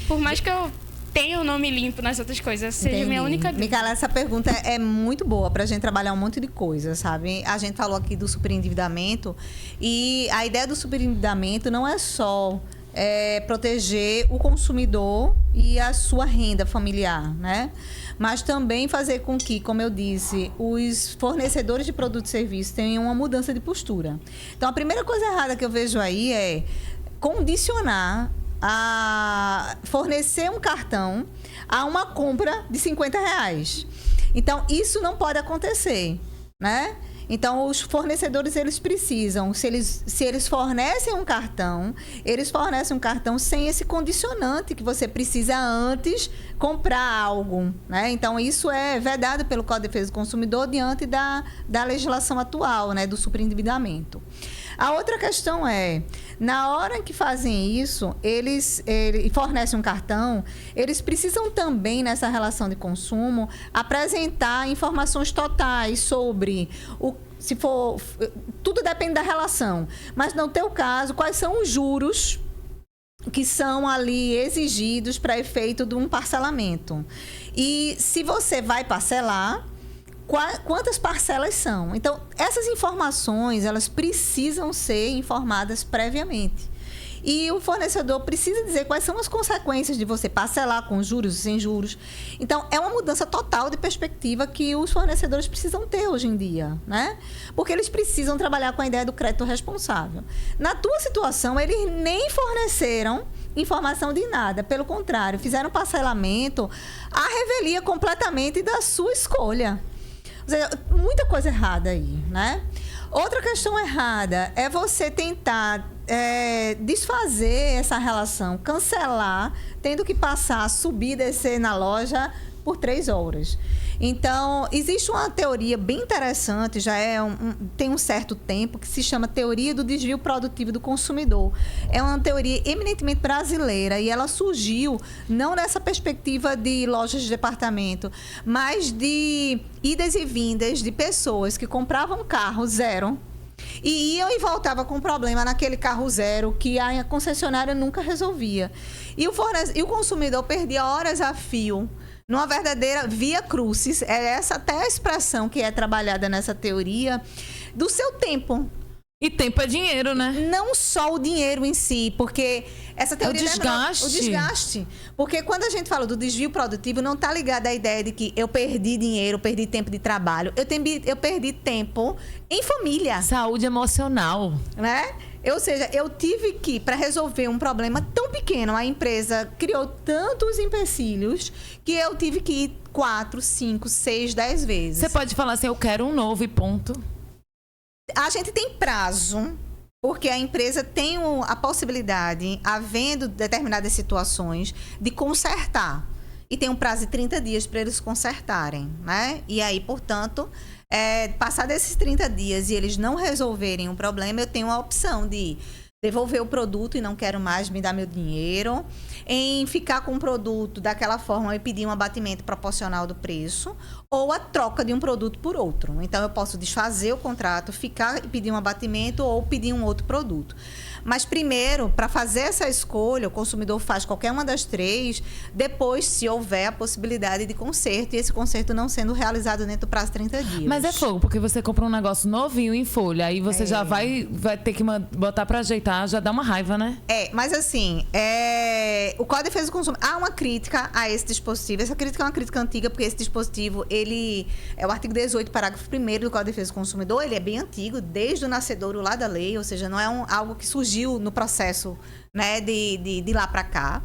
[SPEAKER 3] Por mais que eu tenha o nome limpo nas outras coisas, seja minha única dívida.
[SPEAKER 2] Micaela, essa pergunta é muito boa pra gente trabalhar um monte de coisa, sabe? A gente falou aqui do superendividamento e a ideia do superendividamento não é só proteger o consumidor e a sua renda familiar, né? Mas também fazer com que, como eu disse, os fornecedores de produtos e serviços tenham uma mudança de postura. Então, a primeira coisa errada que eu vejo aí é condicionar a fornecer um cartão a uma compra de R$50. Então, isso não pode acontecer, né? Então, os fornecedores, eles precisam, se eles fornecem um cartão, eles fornecem um cartão sem esse condicionante que você precisa antes comprar algo, né? Então, isso é vedado pelo Código de Defesa do Consumidor diante da legislação atual, né? Do superendividamento. A outra questão é, na hora que fazem isso, eles fornecem um cartão, eles precisam também, nessa relação de consumo, apresentar informações totais sobre se for, tudo depende da relação, mas no teu caso, quais são os juros que são ali exigidos para efeito de um parcelamento. E se você vai parcelar, quantas parcelas são? Então, essas informações, elas precisam ser informadas previamente. E o fornecedor precisa dizer quais são as consequências de você parcelar com juros e sem juros. Então, é uma mudança total de perspectiva que os fornecedores precisam ter hoje em dia, né? Porque eles precisam trabalhar com a ideia do crédito responsável. Na tua situação, eles nem forneceram informação de nada. Pelo contrário, fizeram parcelamento à revelia completamente da sua escolha. Ou seja, muita coisa errada aí, né? Outra questão errada é você tentar desfazer essa relação, cancelar, tendo que passar, subir, descer na loja por 3 horas. Então, existe uma teoria bem interessante, tem um certo tempo, que se chama Teoria do Desvio Produtivo do Consumidor. É uma teoria eminentemente brasileira e ela surgiu não nessa perspectiva de lojas de departamento, mas de idas e vindas de pessoas que compravam carro zero e iam e voltavam com problema naquele carro zero que a concessionária nunca resolvia. E o consumidor perdia horas a fio numa verdadeira via crucis, é essa até a expressão que é trabalhada nessa teoria, do seu tempo.
[SPEAKER 1] E tempo é dinheiro, né?
[SPEAKER 2] Não só o dinheiro em si, porque essa teoria...
[SPEAKER 1] o desgaste.
[SPEAKER 2] O desgaste. Porque quando a gente fala do desvio produtivo, não está ligado à ideia de que eu perdi dinheiro, perdi tempo de trabalho. Eu perdi tempo em família.
[SPEAKER 1] Saúde emocional.
[SPEAKER 2] Né? Ou seja, eu tive que, para resolver um problema tão pequeno, a empresa criou tantos empecilhos que eu tive que ir 4, 5, 6, 10 vezes.
[SPEAKER 1] Você pode falar assim, eu quero um novo e ponto.
[SPEAKER 2] A gente tem prazo, porque a empresa tem a possibilidade, havendo determinadas situações, de consertar. E tem um prazo de 30 dias para eles consertarem, né? E aí, portanto... passar desses 30 dias e eles não resolverem o problema, eu tenho a opção de devolver o produto e não quero mais, me dar meu dinheiro, em ficar com o produto daquela forma e pedir um abatimento proporcional do preço, ou a troca de um produto por outro. Então, eu posso desfazer o contrato, ficar e pedir um abatimento ou pedir um outro produto. Mas primeiro, para fazer essa escolha, o consumidor faz qualquer uma das 3, depois, se houver a possibilidade de conserto, e esse conserto não sendo realizado dentro do prazo de 30 dias.
[SPEAKER 1] Mas é fogo, porque você compra um negócio novinho em folha, aí você já vai ter que botar para ajeitar, já dá uma raiva, né?
[SPEAKER 2] Mas assim, o Código de Defesa do Consumidor, há uma crítica a esse dispositivo. Essa crítica é uma crítica antiga, porque esse dispositivo, ele é o artigo 18, parágrafo 1º do Código de Defesa do Consumidor, ele é bem antigo, desde o nascedouro lá da lei, ou seja, não é algo que surgiu no processo, né, de lá para cá.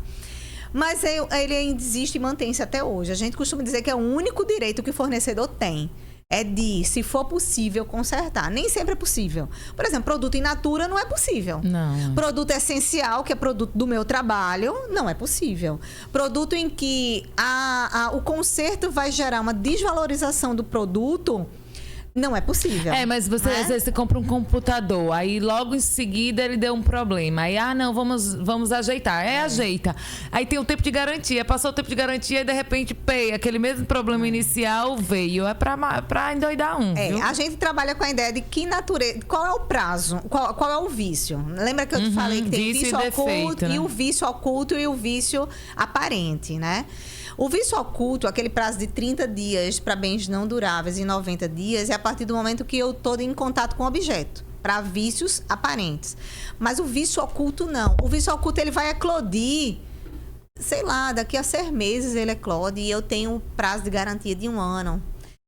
[SPEAKER 2] Mas ele ainda existe e mantém-se até hoje. A gente costuma dizer que é o único direito que o fornecedor tem. É de, se for possível, consertar. Nem sempre é possível. Por exemplo, produto in natura não é possível.
[SPEAKER 1] Não.
[SPEAKER 2] Produto essencial, que é produto do meu trabalho, não é possível. Produto em que o conserto vai gerar uma desvalorização do produto, não é possível.
[SPEAKER 1] Mas você, às vezes, você compra um computador, aí logo em seguida ele deu um problema. Aí, não, vamos ajeitar. Ajeita. Aí tem o tempo de garantia. Passou o tempo de garantia e, de repente, aquele mesmo problema inicial veio. É pra endoidar viu?
[SPEAKER 2] A gente trabalha com a ideia de que natureza... Qual é o prazo? Qual é o vício? Lembra que eu te falei que tem vício oculto, defeito, né? E o vício oculto e o vício aparente, né? O vício oculto, aquele prazo de 30 dias para bens não duráveis e 90 dias, é a partir do momento que eu estou em contato com o objeto, para vícios aparentes. Mas o vício oculto não. O vício oculto ele vai eclodir, sei lá, daqui a 6 meses ele eclode e eu tenho um prazo de garantia de 1 ano.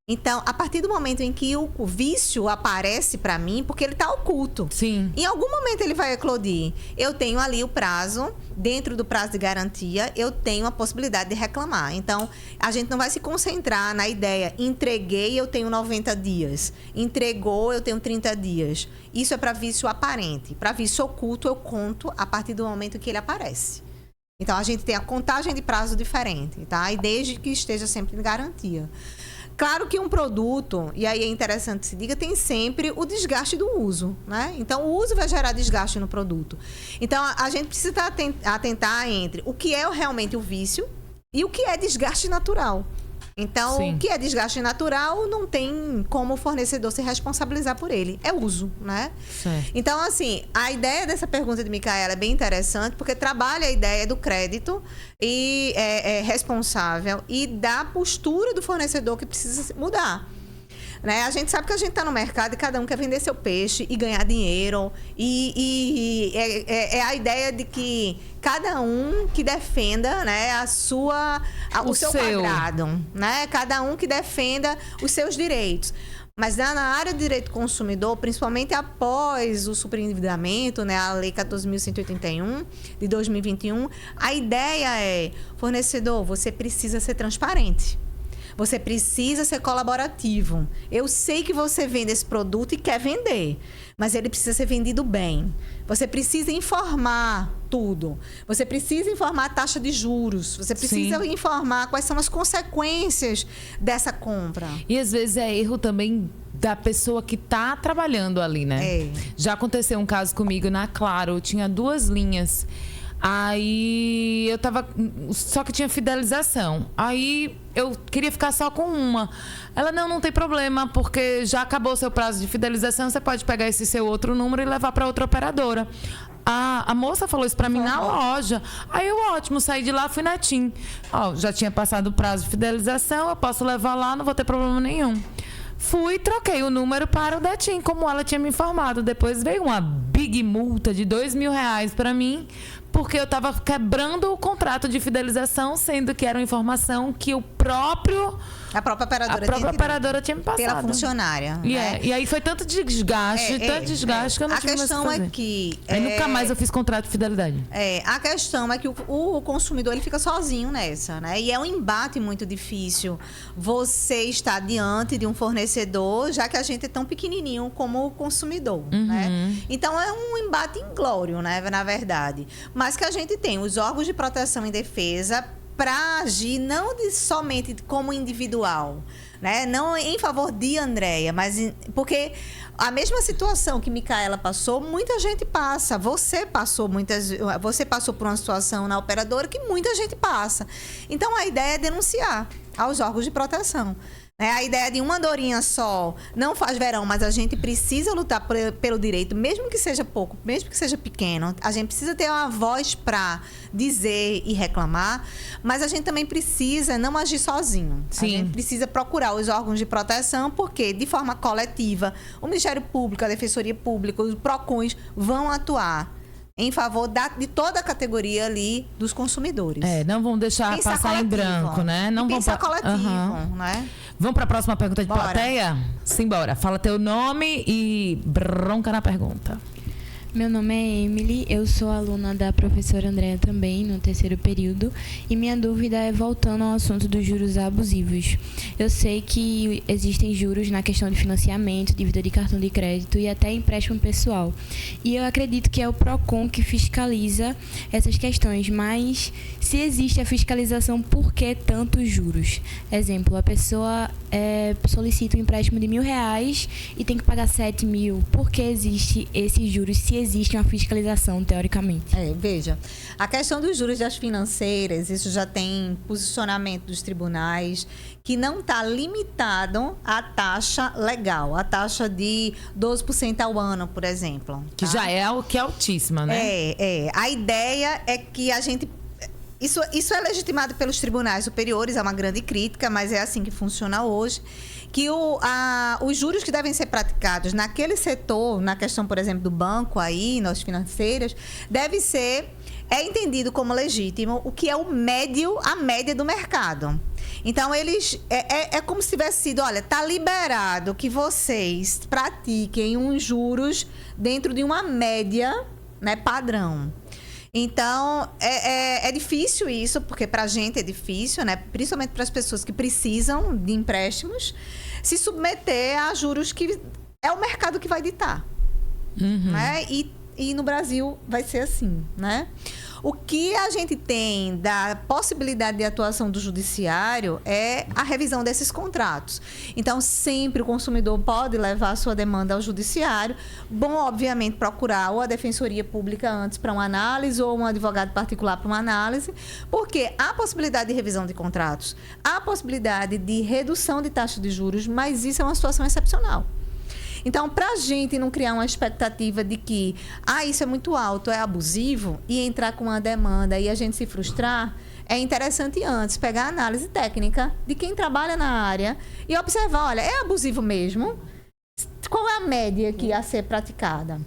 [SPEAKER 2] Então, a partir do momento em que o vício aparece para mim, porque ele está oculto.
[SPEAKER 1] Sim.
[SPEAKER 2] Em algum momento ele vai eclodir. Eu tenho ali o prazo, dentro do prazo de garantia, eu tenho a possibilidade de reclamar. Então, a gente não vai se concentrar na ideia, entreguei, eu tenho 90 dias. Entregou, eu tenho 30 dias. Isso é para vício aparente. Para vício oculto, eu conto a partir do momento que ele aparece. Então, a gente tem a contagem de prazo diferente, tá? E desde que esteja sempre em garantia. Claro que um produto, e aí é interessante que se diga, tem sempre o desgaste do uso, né? Então, o uso vai gerar desgaste no produto. Então, a gente precisa atentar entre o que é realmente o vício e o que é desgaste natural. Então,
[SPEAKER 1] Sim.
[SPEAKER 2] O que é desgaste natural não tem como o fornecedor se responsabilizar por ele. É uso, né?
[SPEAKER 1] Certo.
[SPEAKER 2] Então, assim, a ideia dessa pergunta de Micaela é bem interessante, porque trabalha a ideia do crédito e é responsável e da postura do fornecedor que precisa mudar. né? A gente sabe que a gente está no mercado e cada um quer vender seu peixe e ganhar dinheiro. E é a ideia de que cada um que defenda, né, o seu quadrado, né? Cada um que defenda os seus direitos. Mas na área de direito do consumidor, principalmente após o superendividamento, né, a Lei 14.181 de 2021, a ideia é, fornecedor, você precisa ser transparente. Você precisa ser colaborativo. Eu sei que você vende esse produto e quer vender, mas ele precisa ser vendido bem. Você precisa informar tudo. Você precisa informar a taxa de juros. Você precisa informar quais são as consequências dessa compra.
[SPEAKER 1] E às vezes é erro também da pessoa que está trabalhando ali, né? Já aconteceu um caso comigo na Claro. Eu tinha 2 linhas. Aí eu tava... Só que tinha fidelização. Aí eu queria ficar só com uma. Ela, não tem problema, porque já acabou o seu prazo de fidelização, você pode pegar esse seu outro número e levar para outra operadora. A moça falou isso para mim na loja. Aí eu, ótimo, saí de lá, fui na TIM. Já tinha passado o prazo de fidelização, eu posso levar lá, não vou ter problema nenhum. Fui, troquei o número para o da TIM, como ela tinha me informado. Depois veio uma big multa de R$2.000 para mim, porque eu estava quebrando o contrato de fidelização, sendo que era uma informação que a própria operadora tinha me passado.
[SPEAKER 2] Pela funcionária.
[SPEAKER 1] E aí foi tanto desgaste que eu não tive mais o que fazer.
[SPEAKER 2] A questão é que...
[SPEAKER 1] Aí nunca mais eu fiz contrato de fidelidade.
[SPEAKER 2] A questão é que o consumidor ele fica sozinho nessa, né? E é um embate muito difícil. Você está diante de um fornecedor, já que a gente é tão pequenininho como o consumidor, né? Então é um embate inglório, né? Na verdade. Mas que a gente tem os órgãos de proteção e defesa para agir não somente como individual, né? Não em favor de Andréia, mas porque a mesma situação que Micaela passou, muita gente passa. Você passou por uma situação na operadora que muita gente passa. Então a ideia é denunciar aos órgãos de proteção. A ideia de uma dorinha só não faz verão, mas a gente precisa lutar pelo direito, mesmo que seja pouco, mesmo que seja pequeno. A gente precisa ter uma voz para dizer e reclamar, mas a gente também precisa não agir sozinho. A gente precisa procurar os órgãos de proteção, porque de forma coletiva, o Ministério Público, a Defensoria Pública, os PROCONs vão atuar em favor de toda a categoria ali dos consumidores.
[SPEAKER 1] Não vão deixar
[SPEAKER 2] pensar
[SPEAKER 1] passar
[SPEAKER 2] coletivo,
[SPEAKER 1] em branco, né? Não vão
[SPEAKER 2] pensar coletivo, né?
[SPEAKER 1] Vamos para a próxima pergunta de plateia? Simbora. Fala teu nome e bronca na pergunta.
[SPEAKER 3] Meu nome é Emily, eu sou aluna da professora Andréia também, no 3º período, e minha dúvida é voltando ao assunto dos juros abusivos. Eu sei que existem juros na questão de financiamento, dívida de cartão de crédito e até empréstimo pessoal. E eu acredito que é o PROCON que fiscaliza essas questões, mas se existe a fiscalização, por que tantos juros? Exemplo, a pessoa solicita um empréstimo de R$1.000 e tem que pagar 7.000. Por que existe esses juros, se existe uma fiscalização, teoricamente?
[SPEAKER 2] Veja, a questão dos juros das financeiras, isso já tem posicionamento dos tribunais, que não está limitado à taxa legal, a taxa de 12% ao ano, por exemplo.
[SPEAKER 1] Que já é altíssima, né?
[SPEAKER 2] A ideia é que a gente... Isso é legitimado pelos tribunais superiores, é uma grande crítica, mas é assim que funciona hoje, que os juros que devem ser praticados naquele setor, na questão, por exemplo, do banco aí, nas financeiras, é entendido como legítimo o que é a média do mercado. Então, eles é como se tivesse sido, olha, está liberado que vocês pratiquem uns juros dentro de uma média, né, padrão. Então, é difícil isso, porque para a gente é difícil, né? Principalmente para as pessoas que precisam de empréstimos, se submeter a juros que é o mercado que vai ditar. Né? E no Brasil vai ser assim, né? O que a gente tem da possibilidade de atuação do judiciário é a revisão desses contratos. Então, sempre o consumidor pode levar a sua demanda ao judiciário. Bom, obviamente, procurar ou a Defensoria Pública antes para uma análise ou um advogado particular para uma análise, porque há possibilidade de revisão de contratos, há possibilidade de redução de taxa de juros, mas isso é uma situação excepcional. Então, para a gente não criar uma expectativa de que isso é muito alto, é abusivo, e entrar com uma demanda e a gente se frustrar, é interessante antes pegar a análise técnica de quem trabalha na área e observar, olha, é abusivo mesmo? Qual é a média que ia ser praticada?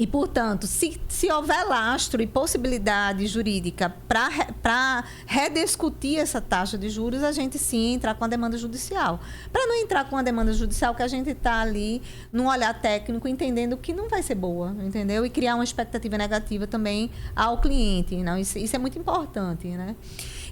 [SPEAKER 2] E, portanto, se houver lastro e possibilidade jurídica para rediscutir essa taxa de juros, a gente sim entrar com a demanda judicial. Para não entrar com a demanda judicial, que a gente está ali num olhar técnico, entendendo que não vai ser boa, entendeu? E criar uma expectativa negativa também ao cliente. Não? Isso é muito importante, né?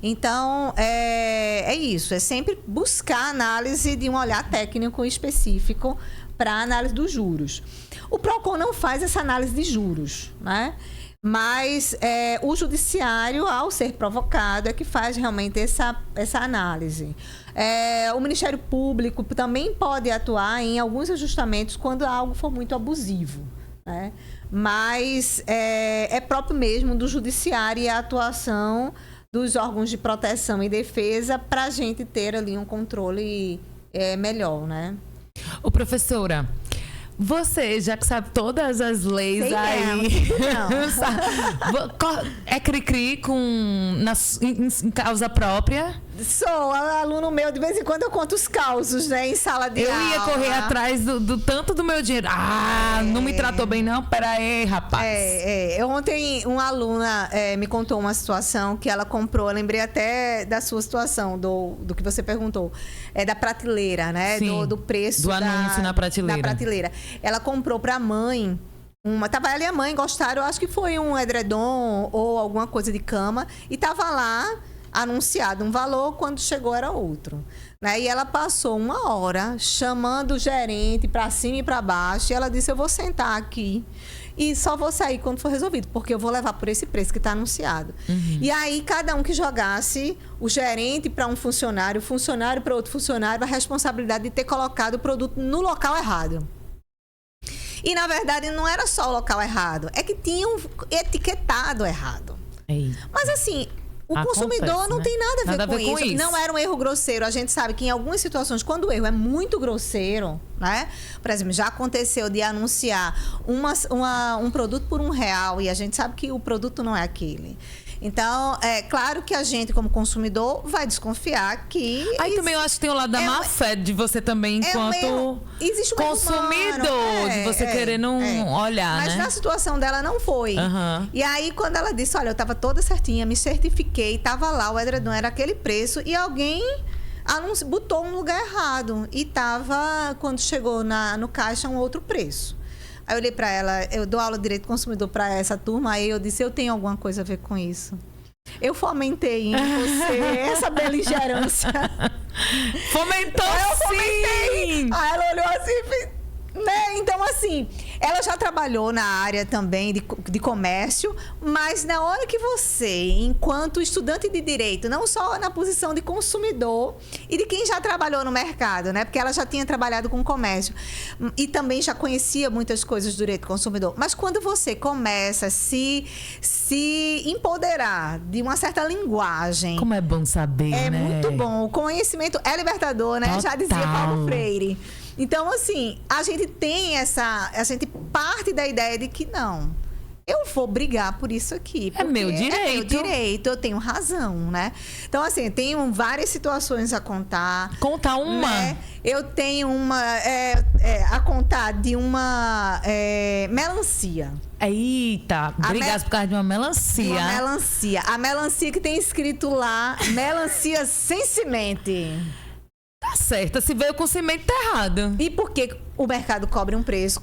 [SPEAKER 2] Então, é isso. É sempre buscar análise de um olhar técnico específico para a análise dos juros. O PROCON não faz essa análise de juros, né? Mas o judiciário, ao ser provocado, é que faz realmente essa análise. O Ministério Público também pode atuar em alguns ajustamentos quando algo for muito abusivo, né? Mas é próprio mesmo do judiciário e a atuação dos órgãos de proteção e defesa para a gente ter ali um controle melhor, né?
[SPEAKER 1] Ô, professora, você, já que sabe todas as leis
[SPEAKER 2] sei
[SPEAKER 1] aí...
[SPEAKER 2] Não.
[SPEAKER 1] É cri-cri em causa própria?
[SPEAKER 2] Sou aluno meu, de vez em quando eu conto os causos, né, em sala de aula.
[SPEAKER 1] Eu ia correr atrás do tanto do meu dinheiro. Não me tratou bem, não? Pera aí, rapaz.
[SPEAKER 2] Ontem uma aluna me contou uma situação que ela comprou, eu lembrei até da sua situação, do que você perguntou, da prateleira, né?
[SPEAKER 1] Sim,
[SPEAKER 2] do preço
[SPEAKER 1] do anúncio na prateleira.
[SPEAKER 2] Da prateleira. Ela comprou para a mãe. Tava ela e a mãe gostaram, eu acho que foi um edredom ou alguma coisa de cama, e tava lá anunciado um valor, quando chegou era outro, né? E ela passou 1 hora chamando o gerente para cima e para baixo, e ela disse: eu vou sentar aqui e só vou sair quando for resolvido, porque eu vou levar por esse preço que está anunciado. E aí cada um que jogasse, o gerente para um funcionário, o funcionário para outro funcionário, a responsabilidade de ter colocado o produto no local errado. E, na verdade, não era só o local errado. É que tinham etiquetado errado. Mas, assim, o consumidor não tem nada a ver com isso. Não era um erro grosseiro. A gente sabe que, em algumas situações, quando o erro é muito grosseiro, né? Por exemplo, já aconteceu de anunciar um produto por R$1 e a gente sabe que o produto não é aquele. Então, é claro que a gente, como consumidor, vai desconfiar que...
[SPEAKER 1] Aí também eu acho que tem o lado da má fé de você também, enquanto consumidor, de você querer não olhar,
[SPEAKER 2] Mas
[SPEAKER 1] né?
[SPEAKER 2] na situação dela não foi. E aí, quando ela disse, olha, eu estava toda certinha, me certifiquei, estava lá, o edredom era aquele preço, e alguém botou um lugar errado. E estava, quando chegou no caixa, um outro preço. Aí eu olhei para ela, eu dou aula de direito do consumidor para essa turma, aí eu disse, eu tenho alguma coisa a ver com isso. Eu fomentei em você essa beligerância.
[SPEAKER 1] Fomentou,
[SPEAKER 2] sim! Aí ela olhou assim, né? Então, assim, ela já trabalhou na área também de comércio, mas na hora que você, enquanto estudante de direito, não só na posição de consumidor e de quem já trabalhou no mercado, né? Porque ela já tinha trabalhado com comércio e também já conhecia muitas coisas do direito do consumidor. Mas quando você começa a se empoderar de uma certa linguagem...
[SPEAKER 1] Como é bom saber, né?
[SPEAKER 2] É muito bom. O conhecimento é libertador, né?
[SPEAKER 1] Total.
[SPEAKER 2] Já dizia Paulo Freire. Então, assim, a gente parte da ideia de que não, eu vou brigar por isso aqui.
[SPEAKER 1] É meu direito.
[SPEAKER 2] É meu direito, eu tenho razão, né? Então, assim, tenho várias situações a contar.
[SPEAKER 1] Contar uma.
[SPEAKER 2] Né? Eu tenho uma a contar de uma melancia.
[SPEAKER 1] Eita, brigasse por causa de uma melancia.
[SPEAKER 2] Uma melancia. A melancia que tem escrito lá, melancia sem semente.
[SPEAKER 1] Tá certo, se veio com semente, tá errado.
[SPEAKER 2] E por que o mercado cobra um preço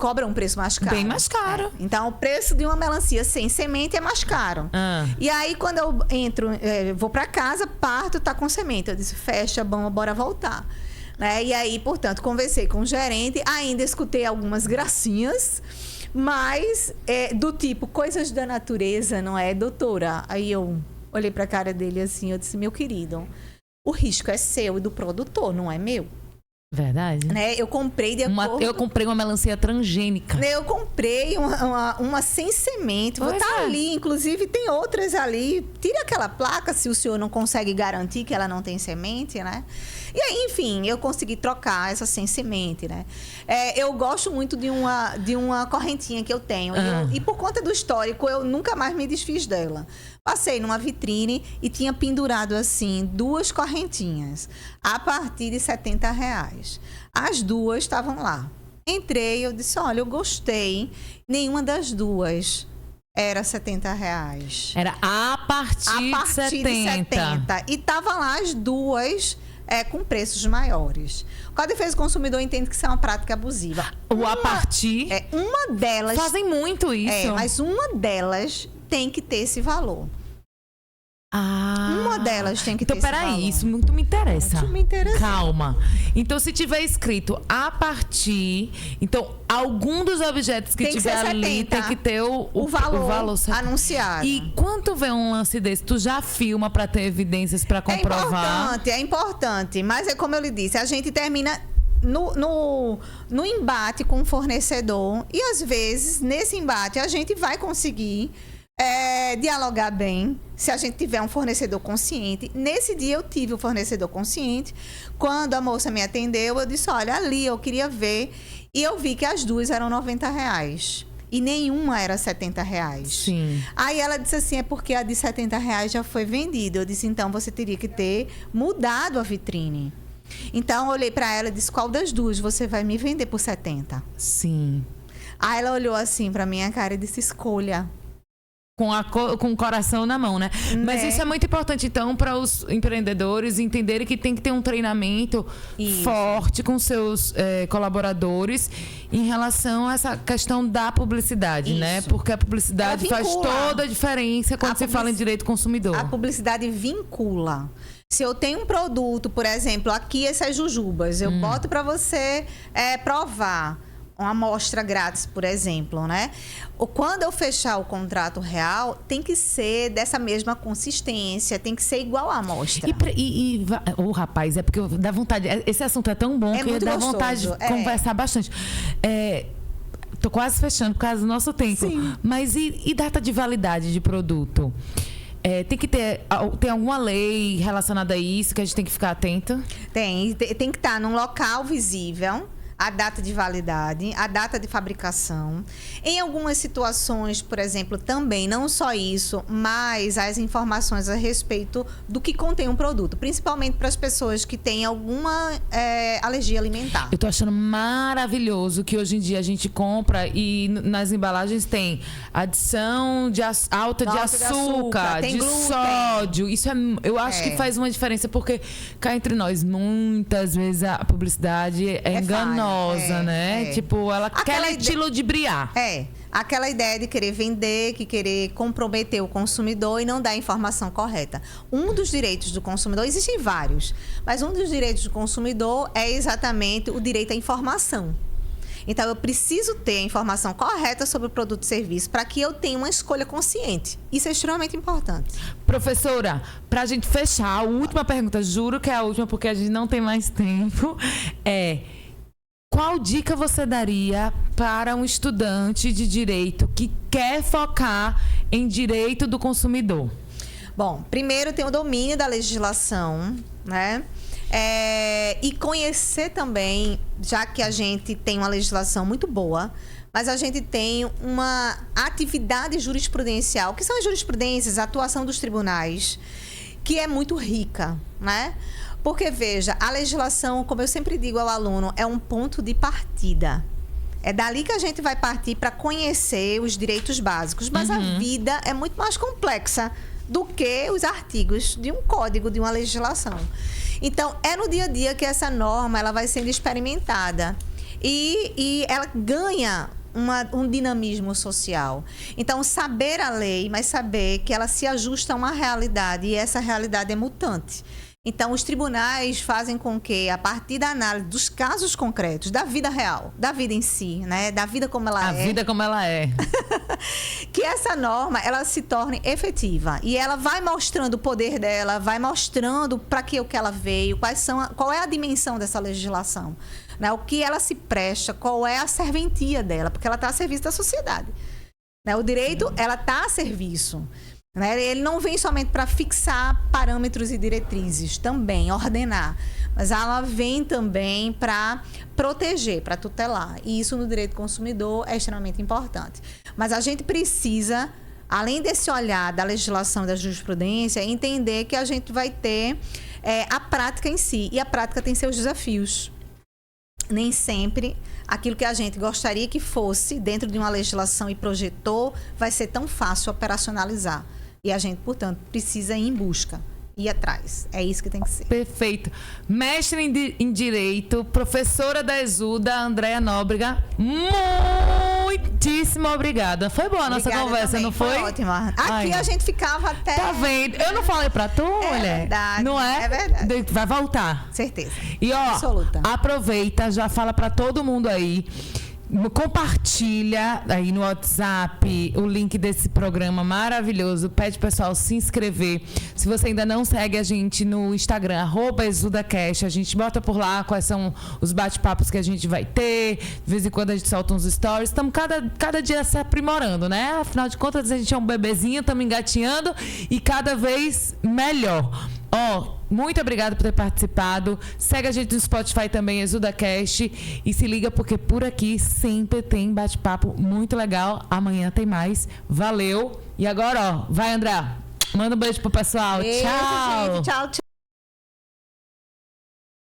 [SPEAKER 2] mais caro?
[SPEAKER 1] Bem mais caro.
[SPEAKER 2] Então, o preço de uma melancia sem semente é mais caro. E aí, quando eu entro, vou para casa, parto, tá com semente. Eu disse, fecha, bora voltar. Né? E aí, portanto, conversei com o gerente, ainda escutei algumas gracinhas, mas do tipo, coisas da natureza, não é, doutora? Aí eu olhei para a cara dele assim, eu disse, meu querido... O risco é seu e do produtor, não é meu.
[SPEAKER 1] Verdade.
[SPEAKER 2] Né? Eu comprei de acordo...
[SPEAKER 1] Eu comprei uma melancia transgênica.
[SPEAKER 2] Eu comprei uma sem semente. Vou estar ali, inclusive tem outras ali. Tira aquela placa se o senhor não consegue garantir que ela não tem semente, né? E aí, enfim, eu consegui trocar essa sem semente, né? Eu gosto muito de uma correntinha que eu tenho. E por conta do histórico, eu nunca mais me desfiz dela. Passei numa vitrine e tinha pendurado assim 2 correntinhas a partir de R$70. As 2 estavam lá. Entrei, eu disse, olha, eu gostei. Nenhuma das 2 era R$70.
[SPEAKER 1] Era a partir de 70.
[SPEAKER 2] E tava lá as 2 com preços maiores. O Código de Defesa do Consumidor entende que isso é uma prática abusiva.
[SPEAKER 1] A partir...
[SPEAKER 2] Uma delas...
[SPEAKER 1] Fazem muito isso.
[SPEAKER 2] Mas uma delas tem que ter esse valor. Uma delas tem que ter esse valor.
[SPEAKER 1] Então, peraí, isso muito me interessa.
[SPEAKER 2] Muito me interessa.
[SPEAKER 1] Calma. Então, se tiver escrito a partir... Então, algum dos objetos que tiver ali tem que ter o valor
[SPEAKER 2] anunciado.
[SPEAKER 1] E quando vem um lance desse, tu já filma para ter evidências para comprovar?
[SPEAKER 2] É importante. Mas é como eu lhe disse, a gente termina... No embate com o fornecedor. E, às vezes, nesse embate, a gente vai conseguir... dialogar bem, se a gente tiver um fornecedor consciente. Nesse dia eu tive um fornecedor consciente. Quando a moça me atendeu, eu disse, olha, ali eu queria ver. E eu vi que as 2 eram R$90. E nenhuma era R$70.
[SPEAKER 1] Sim.
[SPEAKER 2] Aí ela disse assim, é porque a de R$70 já foi vendida. Eu disse, então você teria que ter mudado a vitrine. Então eu olhei para ela e disse, qual das 2 você vai me vender por 70?
[SPEAKER 1] Sim.
[SPEAKER 2] Aí ela olhou assim para minha cara e disse, escolha.
[SPEAKER 1] Com o coração na mão, né? Mas isso é muito importante, então, para os empreendedores entenderem que tem que ter um treinamento forte com seus colaboradores em relação a essa questão da publicidade, né? Porque a publicidade faz toda a diferença quando se fala em direito consumidor.
[SPEAKER 2] A publicidade vincula. Se eu tenho um produto, por exemplo, aqui essas jujubas, eu boto para você provar. Uma amostra grátis, por exemplo, né? Quando eu fechar o contrato real, tem que ser dessa mesma consistência, tem que ser igual à amostra.
[SPEAKER 1] Rapaz, é porque dá vontade. Esse assunto é tão bom que dá vontade de conversar bastante. Tô quase fechando por causa do nosso tempo.
[SPEAKER 2] Sim.
[SPEAKER 1] Mas e data de validade de produto? Tem que tem alguma lei relacionada a isso que a gente tem que ficar atenta?
[SPEAKER 2] Tem que estar num local visível. A data de validade, a data de fabricação. Em algumas situações, por exemplo, também, não só isso, mas as informações a respeito do que contém um produto. Principalmente para as pessoas que têm alguma alergia alimentar.
[SPEAKER 1] Eu tô achando maravilhoso que hoje em dia a gente compra e nas embalagens tem adição alta de açúcar, de sódio. Isso eu acho que faz uma diferença, porque cá entre nós, muitas vezes a publicidade é enganosa. Né? Tipo, ela quer te ludibriar.
[SPEAKER 2] Aquela ideia de querer vender, que querer comprometer o consumidor e não dar a informação correta. Um dos direitos do consumidor, existem vários, mas um dos direitos do consumidor é exatamente o direito à informação. Então, eu preciso ter a informação correta sobre o produto e serviço para que eu tenha uma escolha consciente. Isso é extremamente importante.
[SPEAKER 1] Professora, para a gente fechar, a última pergunta, juro que é a última porque a gente não tem mais tempo, qual dica você daria para um estudante de direito que quer focar em direito do consumidor?
[SPEAKER 2] Bom, primeiro tem o domínio da legislação, né? E conhecer também, já que a gente tem uma legislação muito boa, mas a gente tem uma atividade jurisprudencial, que são as jurisprudências, a atuação dos tribunais, que é muito rica, né? Porque, veja, a legislação, como eu sempre digo ao aluno, é um ponto de partida. É dali que a gente vai partir para conhecer os direitos básicos. Mas a vida é muito mais complexa do que os artigos de um código, de uma legislação. Então, é no dia a dia que essa norma ela vai sendo experimentada. E ela ganha um dinamismo social. Então, saber a lei, mas saber que ela se ajusta a uma realidade. E essa realidade é mutante. Então, os tribunais fazem com que, a partir da análise dos casos concretos, da vida real, da vida em si, né? Da vida como ela é.
[SPEAKER 1] A vida como ela é.
[SPEAKER 2] Que essa norma, ela se torne efetiva. E ela vai mostrando o poder dela, vai mostrando para que ela veio, qual é a dimensão dessa legislação, né? O que ela se presta, qual é a serventia dela, porque ela está a serviço da sociedade. Né? O direito, ela está a serviço. Ele não vem somente para fixar parâmetros e diretrizes, também ordenar, mas ela vem também para proteger, para tutelar. E isso no direito do consumidor é extremamente importante. Mas a gente precisa além desse olhar da legislação e da jurisprudência, entender que a gente vai ter a prática em si. E a prática tem seus desafios. Nem sempre aquilo que a gente gostaria que fosse dentro de uma legislação e projetou vai ser tão fácil operacionalizar. E a gente, portanto, precisa ir em busca, ir atrás. É isso que tem que ser.
[SPEAKER 1] Perfeito. Mestre em Direito, professora da Exuda, Andréia Nóbrega, muitíssimo obrigada. Foi boa a nossa conversa,
[SPEAKER 2] também.
[SPEAKER 1] Não foi?
[SPEAKER 2] Foi ótima. Aqui a gente ficava até...
[SPEAKER 1] Tá vendo? Eu não falei pra tu, mulher?
[SPEAKER 2] Verdade.
[SPEAKER 1] Não é?
[SPEAKER 2] É verdade.
[SPEAKER 1] Vai voltar.
[SPEAKER 2] Certeza.
[SPEAKER 1] E ó,
[SPEAKER 2] Absoluta.
[SPEAKER 1] aproveita, já fala pra todo mundo aí. Compartilha aí no WhatsApp o link desse programa maravilhoso. Pede pro pessoal se inscrever. Se você ainda não segue a gente no Instagram, @ExudaCast, a gente bota por lá quais são os bate-papos que a gente vai ter. De vez em quando a gente solta uns stories. Estamos cada dia se aprimorando, né? Afinal de contas, a gente é um bebezinho, estamos engatinhando e cada vez melhor. Muito obrigada por ter participado. Segue a gente no Spotify também, ExudaCast. E se liga porque por aqui sempre tem bate-papo muito legal. Amanhã tem mais. Valeu. E agora, vai, André. Manda um beijo pro pessoal.
[SPEAKER 2] Beijo,
[SPEAKER 1] Tchau.
[SPEAKER 2] gente. Tchau, tchau.